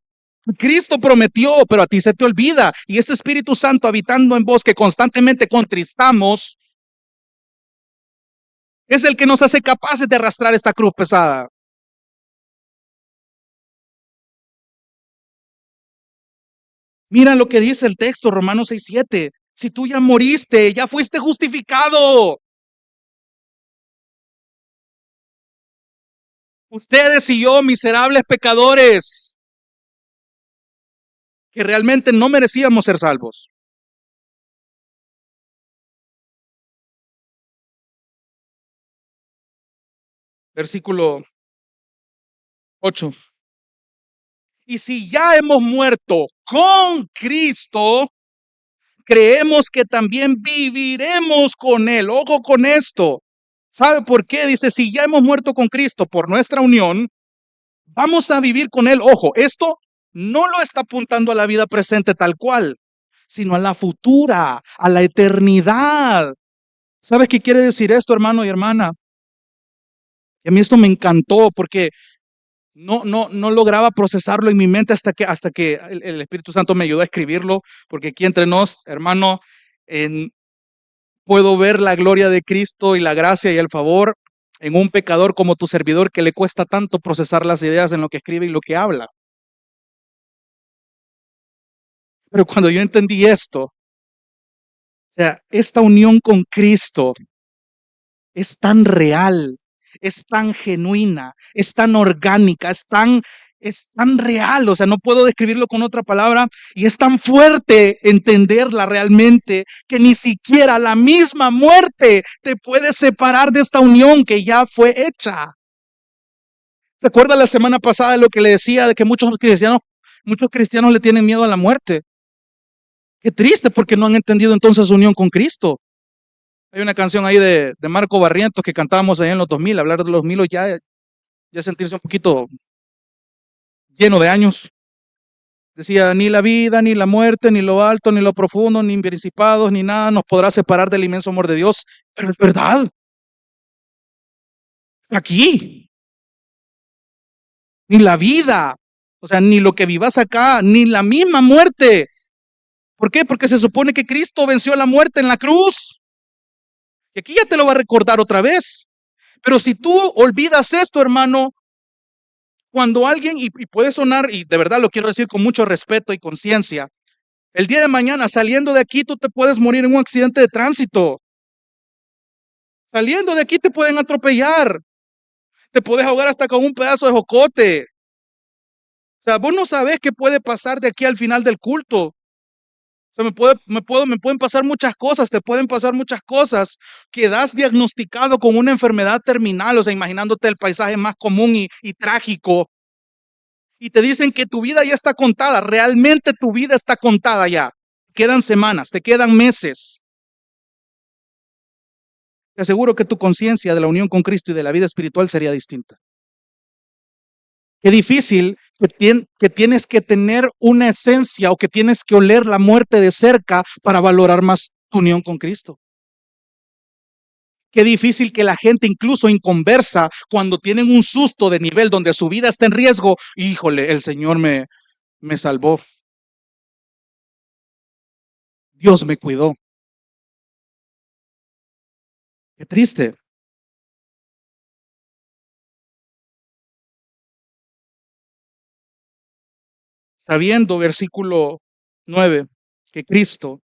S1: Cristo prometió, pero a ti se te olvida. Y este Espíritu Santo habitando en vos que constantemente contristamos, es el que nos hace capaces de arrastrar esta cruz pesada. Mira lo que dice el texto, Romanos 6:7. Si tú ya moriste, ya fuiste justificado. Ustedes y yo, miserables pecadores, que realmente no merecíamos ser salvos. Versículo 8. Y si ya hemos muerto con Cristo, creemos que también viviremos con Él. Ojo con esto. ¿Sabe por qué? Dice, si ya hemos muerto con Cristo por nuestra unión, vamos a vivir con Él. Ojo, esto no lo está apuntando a la vida presente tal cual, sino a la futura, a la eternidad. ¿Sabes qué quiere decir esto, hermano y hermana? Y a mí esto me encantó porque no lograba procesarlo en mi mente hasta que el Espíritu Santo me ayudó a escribirlo, porque aquí entre nos, hermano, puedo ver la gloria de Cristo y la gracia y el favor en un pecador como tu servidor que le cuesta tanto procesar las ideas en lo que escribe y lo que habla. Pero cuando yo entendí esto, o sea, esta unión con Cristo es tan real, es tan genuina, es tan orgánica, es tan real, o sea, no puedo describirlo con otra palabra, y es tan fuerte entenderla realmente que ni siquiera la misma muerte te puede separar de esta unión que ya fue hecha. ¿Se acuerda la semana pasada de lo que le decía de que muchos cristianos le tienen miedo a la muerte? Qué triste porque no han entendido entonces su unión con Cristo. Hay una canción ahí de Marco Barrientos que cantábamos ahí en los 2000, hablar de los 2000 ya sentirse un poquito lleno de años. Decía, ni la vida, ni la muerte, ni lo alto, ni lo profundo, ni principados, ni nada nos podrá separar del inmenso amor de Dios. Pero es verdad, aquí, ni la vida, o sea, ni lo que vivas acá, ni la misma muerte. ¿Por qué? Porque se supone que Cristo venció la muerte en la cruz. Y aquí ya te lo va a recordar otra vez. Pero si tú olvidas esto, hermano, cuando alguien, y puede sonar, y de verdad lo quiero decir con mucho respeto y conciencia, el día de mañana saliendo de aquí tú te puedes morir en un accidente de tránsito. Saliendo de aquí te pueden atropellar. Te puedes ahogar hasta con un pedazo de jocote. O sea, vos no sabés qué puede pasar de aquí al final del culto. O sea, me pueden pasar muchas cosas, te pueden pasar muchas cosas. Quedas diagnosticado con una enfermedad terminal, o sea, imaginándote el paisaje más común y trágico. Y te dicen que tu vida ya está contada, realmente tu vida está contada ya. Quedan semanas, te quedan meses. Te aseguro que tu conciencia de la unión con Cristo y de la vida espiritual sería distinta. Qué difícil que tienes que tener una esencia o que tienes que oler la muerte de cerca para valorar más tu unión con Cristo. Qué difícil que la gente, incluso inconversa, cuando tienen un susto de nivel donde su vida está en riesgo, híjole, el Señor me salvó. Dios me cuidó. Qué triste. Sabiendo, versículo 9, que Cristo,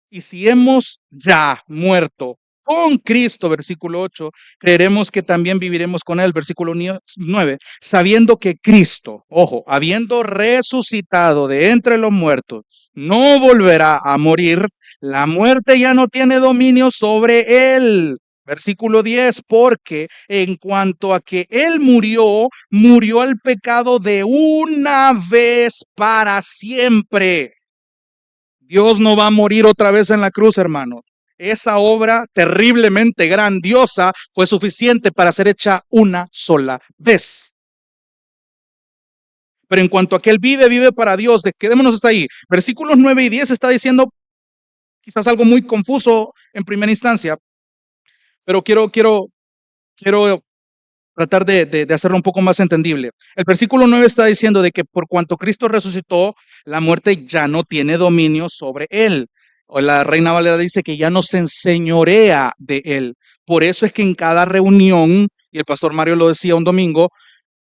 S1: y si hemos ya muerto con Cristo, versículo 8, creeremos que también viviremos con Él, versículo 9, sabiendo que Cristo, ojo, habiendo resucitado de entre los muertos, no volverá a morir, la muerte ya no tiene dominio sobre Él. Versículo 10, porque en cuanto a que Él murió, murió al pecado de una vez para siempre. Dios no va a morir otra vez en la cruz, hermano. Esa obra terriblemente grandiosa fue suficiente para ser hecha una sola vez. Pero en cuanto a que Él vive, vive para Dios. Quedémonos hasta ahí. Versículos 9 y 10 está diciendo quizás algo muy confuso en primera instancia, pero quiero tratar de hacerlo un poco más entendible. El versículo 9 está diciendo de que por cuanto Cristo resucitó, la muerte ya no tiene dominio sobre Él. O la Reina Valera dice que ya no se enseñorea de Él. Por eso es que en cada reunión, y el pastor Mario lo decía un domingo,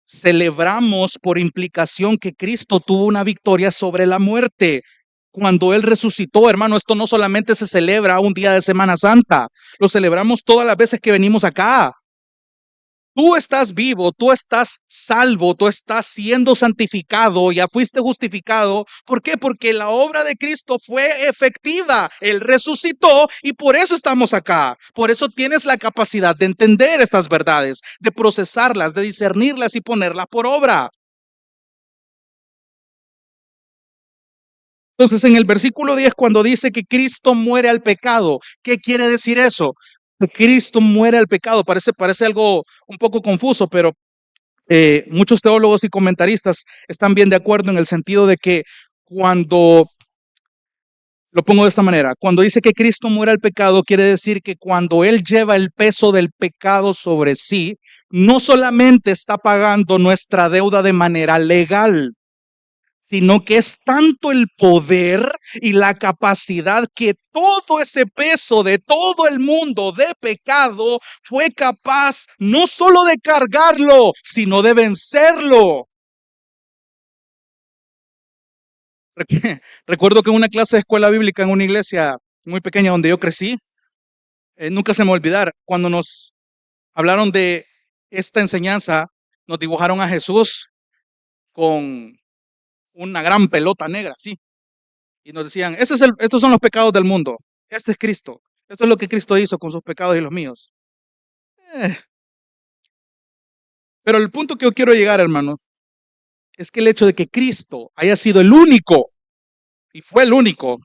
S1: celebramos por implicación que Cristo tuvo una victoria sobre la muerte. Cuando Él resucitó, hermano, esto no solamente se celebra un día de Semana Santa, lo celebramos todas las veces que venimos acá. Tú estás vivo, tú estás salvo, tú estás siendo santificado, ya fuiste justificado. ¿Por qué? Porque la obra de Cristo fue efectiva. Él resucitó y por eso estamos acá. Por eso tienes la capacidad de entender estas verdades, de procesarlas, de discernirlas y ponerlas por obra. Entonces, en el versículo 10, cuando dice que Cristo muere al pecado, ¿qué quiere decir eso? Que Cristo muere al pecado. Parece algo un poco confuso, pero muchos teólogos y comentaristas están bien de acuerdo en el sentido de que cuando, lo pongo de esta manera, cuando dice que Cristo muere al pecado, quiere decir que cuando Él lleva el peso del pecado sobre sí, no solamente está pagando nuestra deuda de manera legal, sino que es tanto el poder y la capacidad que todo ese peso de todo el mundo de pecado fue capaz no solo de cargarlo, sino de vencerlo. Recuerdo que en una clase de escuela bíblica en una iglesia muy pequeña donde yo crecí, nunca se me va a olvidar, cuando nos hablaron de esta enseñanza, nos dibujaron a Jesús con una gran pelota negra, sí. Y nos decían, estos son los pecados del mundo. Este es Cristo. Esto es lo que Cristo hizo con sus pecados y los míos. Eh, Pero el punto que yo quiero llegar, hermano, es que el hecho de que Cristo haya sido el único, y fue el único,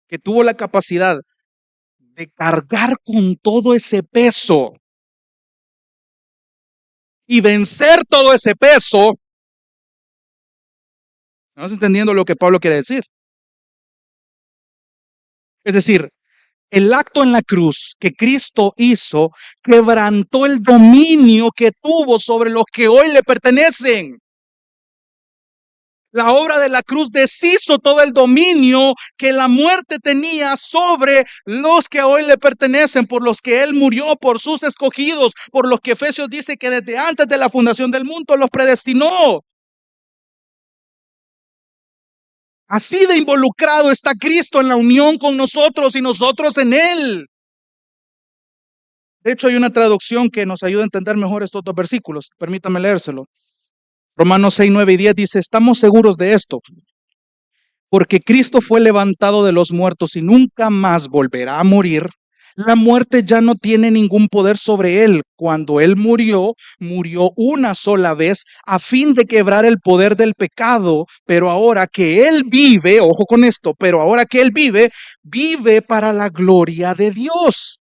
S1: que tuvo la capacidad de cargar con todo ese peso y vencer todo ese peso, ¿no estás entendiendo lo que Pablo quiere decir? Es decir, el acto en la cruz que Cristo hizo quebrantó el dominio que tuvo sobre los que hoy le pertenecen. La obra de la cruz deshizo todo el dominio que la muerte tenía sobre los que hoy le pertenecen, por los que Él murió, por sus escogidos, por los que Efesios dice que desde antes de la fundación del mundo los predestinó. Así de involucrado está Cristo en la unión con nosotros y nosotros en Él. De hecho, hay una traducción que nos ayuda a entender mejor estos dos versículos. Permítame leérselo. Romanos 6, 9 y 10 dice, estamos seguros de esto, porque Cristo fue levantado de los muertos y nunca más volverá a morir. La muerte ya no tiene ningún poder sobre él. Cuando él murió, murió una sola vez a fin de quebrar el poder del pecado. Pero ahora que él vive, ojo con esto, pero ahora que él vive, vive para la gloria de Dios.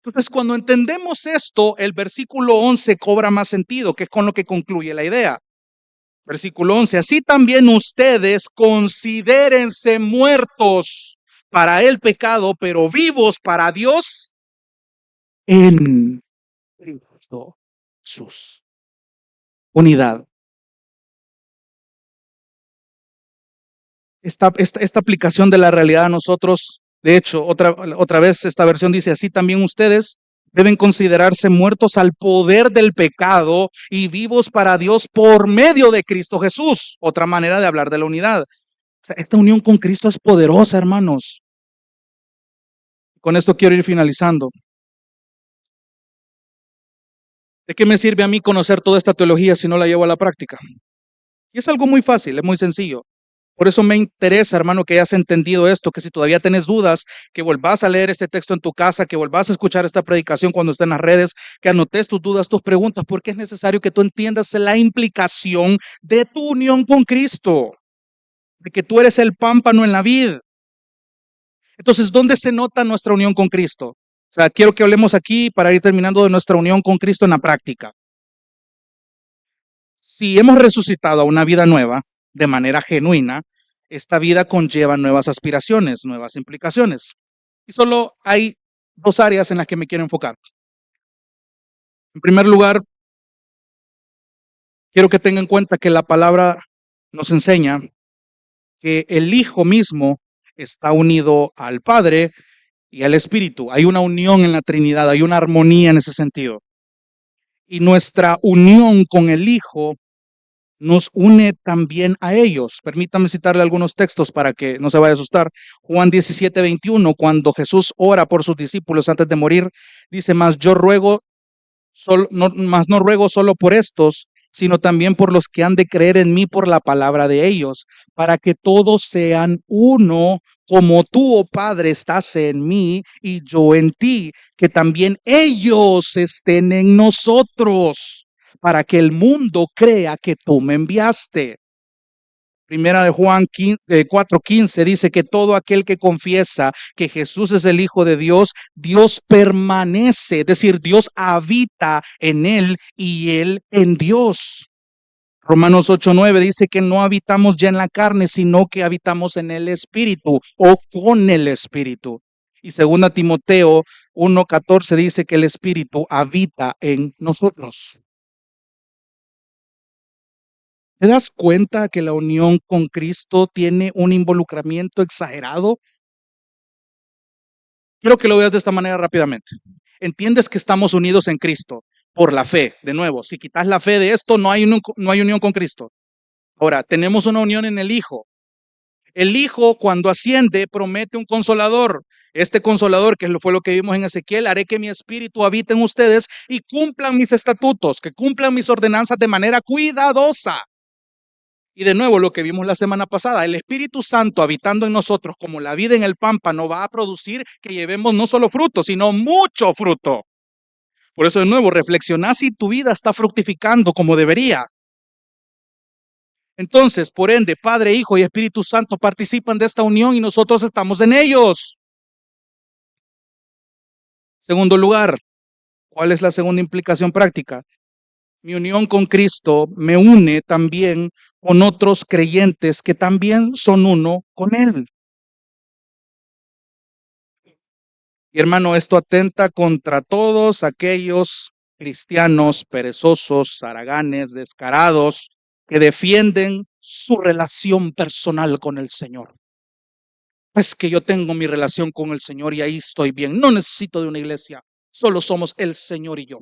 S1: Entonces, cuando entendemos esto, el versículo 11 cobra más sentido, que es con lo que concluye la idea. Versículo 11, así también ustedes considérense muertos para el pecado, pero vivos para Dios en Cristo Jesús. Unidad. Esta aplicación de la realidad a nosotros, de hecho, otra vez esta versión dice, así también ustedes deben considerarse muertos al poder del pecado y vivos para Dios por medio de Cristo Jesús. Otra manera de hablar de la unidad. O sea, esta unión con Cristo es poderosa, hermanos. Con esto quiero ir finalizando. ¿De qué me sirve a mí conocer toda esta teología si no la llevo a la práctica? Y es algo muy fácil, es muy sencillo. Por eso me interesa, hermano, que hayas entendido esto, que si todavía tienes dudas, que volvás a leer este texto en tu casa, que volvás a escuchar esta predicación cuando esté en las redes, que anotes tus dudas, tus preguntas, porque es necesario que tú entiendas la implicación de tu unión con Cristo, de que tú eres el pámpano en la vid. Entonces, ¿dónde se nota nuestra unión con Cristo? O sea, quiero que hablemos aquí para ir terminando de nuestra unión con Cristo en la práctica. Si hemos resucitado a una vida nueva de manera genuina, esta vida conlleva nuevas aspiraciones, nuevas implicaciones. Y solo hay dos áreas en las que me quiero enfocar. En primer lugar, quiero que tengan en cuenta que la palabra nos enseña que el Hijo mismo está unido al Padre y al Espíritu. Hay una unión en la Trinidad, hay una armonía en ese sentido. Y nuestra unión con el Hijo nos une también a ellos. Permítame citarle algunos textos para que no se vaya a asustar. Juan 17:21, cuando Jesús ora por sus discípulos antes de morir, dice, mas yo ruego, mas no ruego solo por estos, sino también por los que han de creer en mí por la palabra de ellos, para que todos sean uno, como tú, oh Padre, estás en mí y yo en ti, que también ellos estén en nosotros, para que el mundo crea que tú me enviaste. Primera de Juan 4:15 dice que todo aquel que confiesa que Jesús es el Hijo de Dios, Dios permanece, es decir, Dios habita en él y él en Dios. Romanos 8:9 dice que no habitamos ya en la carne, sino que habitamos en el Espíritu o con el Espíritu. Y segunda Timoteo 1:14 dice que el Espíritu habita en nosotros. ¿Te das cuenta que la unión con Cristo tiene un involucramiento exagerado? Quiero que lo veas de esta manera rápidamente. Entiendes que estamos unidos en Cristo por la fe. De nuevo, si quitas la fe de esto, no hay unión con Cristo. Ahora, tenemos una unión en el Hijo. El Hijo, cuando asciende, promete un consolador. Este consolador, que fue lo que vimos en Ezequiel, haré que mi espíritu habite en ustedes y cumplan mis estatutos, que cumplan mis ordenanzas de manera cuidadosa. Y de nuevo, lo que vimos la semana pasada, el Espíritu Santo habitando en nosotros como la vida en el pámpano va a producir que llevemos no solo fruto, sino mucho fruto. Por eso de nuevo, reflexiona si tu vida está fructificando como debería. Entonces, por ende, Padre, Hijo y Espíritu Santo participan de esta unión y nosotros estamos en ellos. Segundo lugar, ¿cuál es la segunda implicación práctica? Mi unión con Cristo me une también con otros creyentes que también son uno con Él. Y hermano, esto atenta contra todos aquellos cristianos perezosos, haraganes, descarados, que defienden su relación personal con el Señor. Es que yo tengo mi relación con el Señor y ahí estoy bien. No necesito de una iglesia. Solo somos el Señor y yo.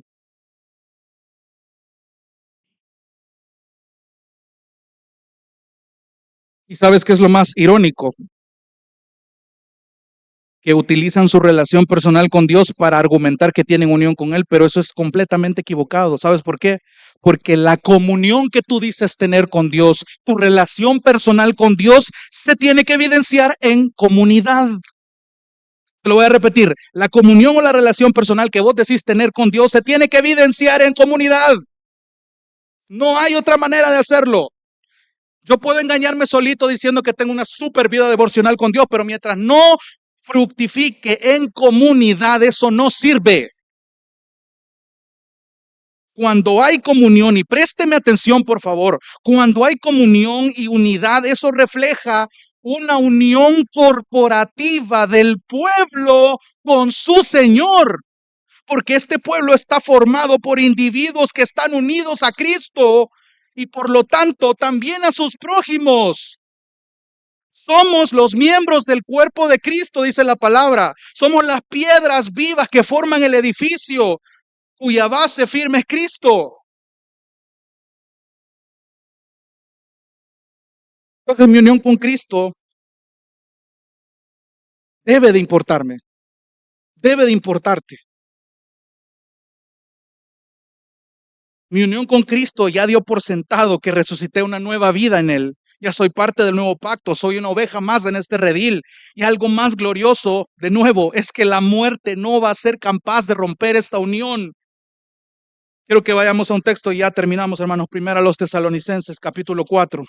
S1: ¿Y sabes qué es lo más irónico? que utilizan su relación personal con Dios para argumentar que tienen unión con Él, pero eso es completamente equivocado. ¿Sabes por qué? Porque la comunión que tú dices tener con Dios, tu relación personal con Dios, se tiene que evidenciar en comunidad. Te lo voy a repetir, la comunión o la relación personal que vos decís tener con Dios se tiene que evidenciar en comunidad. No hay otra manera de hacerlo. Yo puedo engañarme solito diciendo que tengo una super vida devocional con Dios, pero mientras no fructifique en comunidad, eso no sirve. Cuando hay comunión, y présteme atención por favor, cuando hay comunión y unidad, eso refleja una unión corporativa del pueblo con su Señor, porque este pueblo está formado por individuos que están unidos a Cristo y por lo tanto también a sus prójimos. Somos los miembros del cuerpo de Cristo, dice la palabra. Somos las piedras vivas que forman el edificio cuya base firme es Cristo. Entonces mi unión con Cristo debe de importarme, debe de importarte. Mi unión con Cristo ya dio por sentado que resucité una nueva vida en Él. Ya soy parte del nuevo pacto, soy una oveja más en este redil. Y algo más glorioso, de nuevo, es que la muerte no va a ser capaz de romper esta unión. Quiero que vayamos a un texto y ya terminamos, hermanos. Primero a los Tesalonicenses, capítulo 4.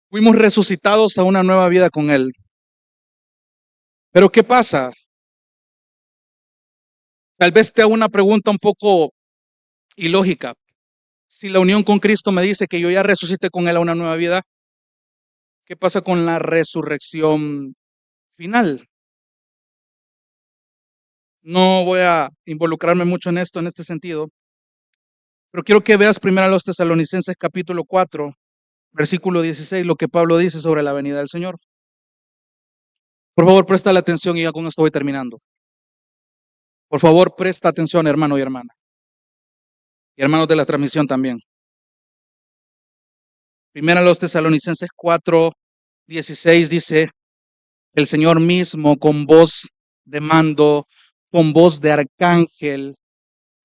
S1: Fuimos resucitados a una nueva vida con Él. Pero ¿qué pasa? Tal vez te hago una pregunta un poco ilógica. Si la unión con Cristo me dice que yo ya resucité con Él a una nueva vida, ¿qué pasa con la resurrección final? No voy a involucrarme mucho en esto, en este sentido, pero quiero que veas primero a los Tesalonicenses capítulo 4, versículo 16, lo que Pablo dice sobre la venida del Señor. Por favor, presta la atención y ya con esto voy terminando. Por favor, presta atención, hermano y hermana. Y hermanos de la transmisión también. Primero a los Tesalonicenses 4, 16 dice, el Señor mismo con voz de mando, con voz de arcángel,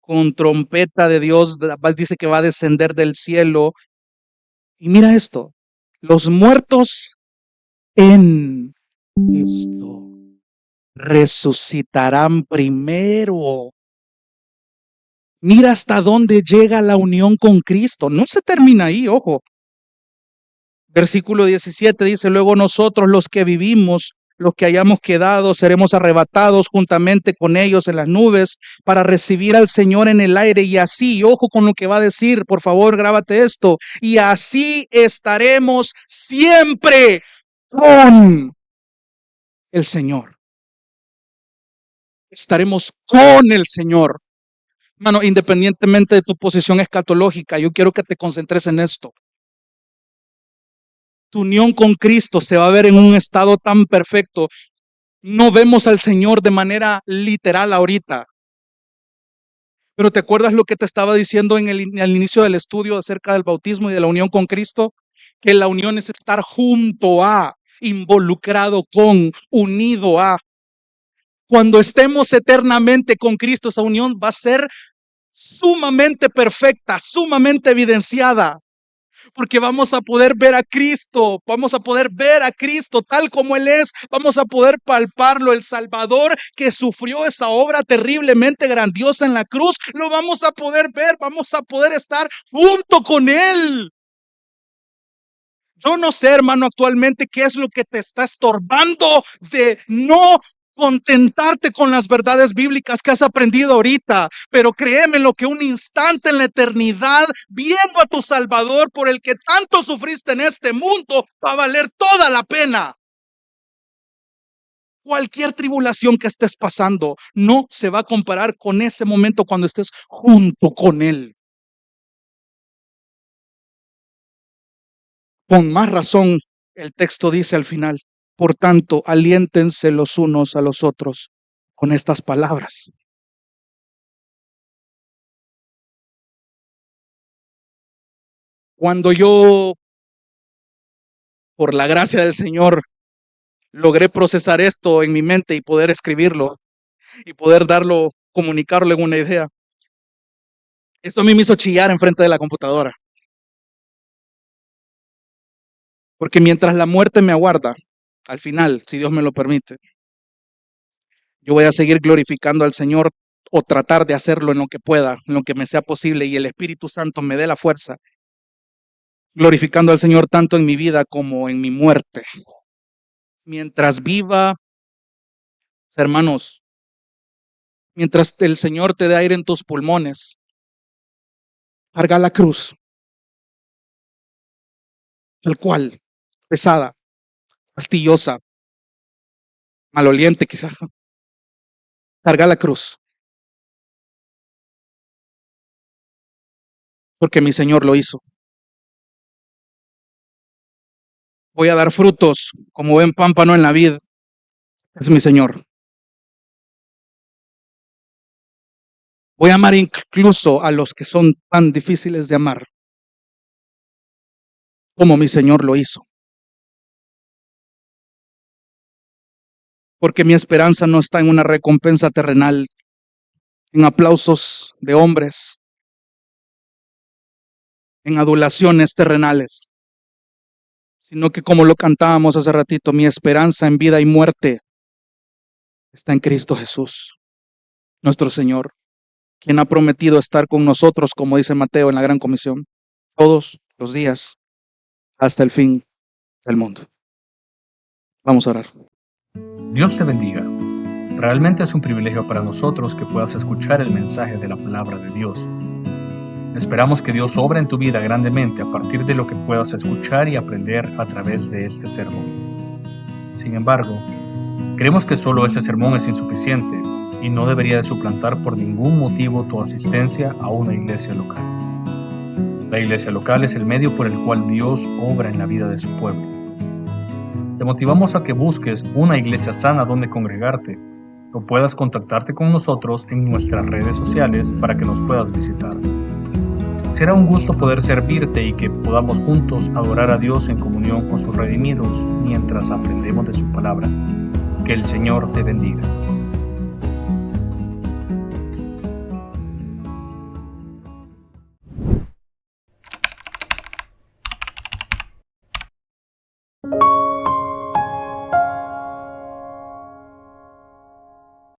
S1: con trompeta de Dios, dice que va a descender del cielo. Y mira esto, los muertos en Cristo resucitarán primero. Mira hasta dónde llega la unión con Cristo. No se termina ahí, ojo. Versículo 17 dice, luego nosotros los que vivimos, los que hayamos quedado, seremos arrebatados juntamente con ellos en las nubes para recibir al Señor en el aire. Y así, ojo con lo que va a decir, por favor, grábate esto. Y así estaremos siempre con el Señor. Estaremos con el Señor. Mano, independientemente de tu posición escatológica, yo quiero que te concentres en esto. Tu unión con Cristo se va a ver en un estado tan perfecto. No vemos al Señor de manera literal ahorita. Pero ¿te acuerdas lo que te estaba diciendo al inicio del estudio acerca del bautismo y de la unión con Cristo? Que la unión es estar junto a, involucrado con, unido a. Cuando estemos eternamente con Cristo, esa unión va a ser sumamente perfecta, sumamente evidenciada. Porque vamos a poder ver a Cristo, vamos a poder ver a Cristo tal como Él es, vamos a poder palparlo, el Salvador que sufrió esa obra terriblemente grandiosa en la cruz, lo vamos a poder ver, vamos a poder estar junto con Él. Yo no sé, hermano, actualmente qué es lo que te está estorbando de no contentarte con las verdades bíblicas que has aprendido ahorita, pero créeme lo que un instante en la eternidad, viendo a tu Salvador por el que tanto sufriste en este mundo, va a valer toda la pena. Cualquier tribulación que estés pasando no se va a comparar con ese momento cuando estés junto con Él. Con más razón, el texto dice al final, por tanto, aliéntense los unos a los otros con estas palabras. Cuando yo por la gracia del Señor, logré procesar esto en mi mente y poder escribirlo y poder darlo, comunicarlo en una idea. Esto a mí me hizo chillar enfrente de la computadora. Porque mientras la muerte me aguarda, al final, si Dios me lo permite, yo voy a seguir glorificando al Señor o tratar de hacerlo en lo que pueda, en lo que me sea posible y el Espíritu Santo me dé la fuerza, glorificando al Señor tanto en mi vida como en mi muerte. Mientras viva, hermanos, mientras el Señor te dé aire en tus pulmones, carga la cruz, tal cual, pesada, fastidiosa, maloliente quizá. Carga la cruz, porque mi Señor lo hizo. Voy a dar frutos como ven pámpano en la vid. Es mi Señor. Voy a amar incluso a los que son tan difíciles de amar, como mi Señor lo hizo. Porque mi esperanza no está en una recompensa terrenal, en aplausos de hombres, en adulaciones terrenales, sino que como lo cantábamos hace ratito, mi esperanza en vida y muerte está en Cristo Jesús, nuestro Señor, quien ha prometido estar con nosotros, como dice Mateo en la Gran Comisión, todos los días hasta el fin del mundo. Vamos a orar.
S2: Dios te bendiga. Realmente es un privilegio para nosotros que puedas escuchar el mensaje de la palabra de Dios. Esperamos que Dios obra en tu vida grandemente a partir de lo que puedas escuchar y aprender a través de este sermón. Sin embargo, creemos que solo este sermón es insuficiente y no debería de suplantar por ningún motivo tu asistencia a una iglesia local. La iglesia local es el medio por el cual Dios obra en la vida de su pueblo. Te motivamos a que busques una iglesia sana donde congregarte o puedas contactarte con nosotros en nuestras redes sociales para que nos puedas visitar. Será un gusto poder servirte y que podamos juntos adorar a Dios en comunión con sus redimidos mientras aprendemos de su palabra. Que el Señor te bendiga.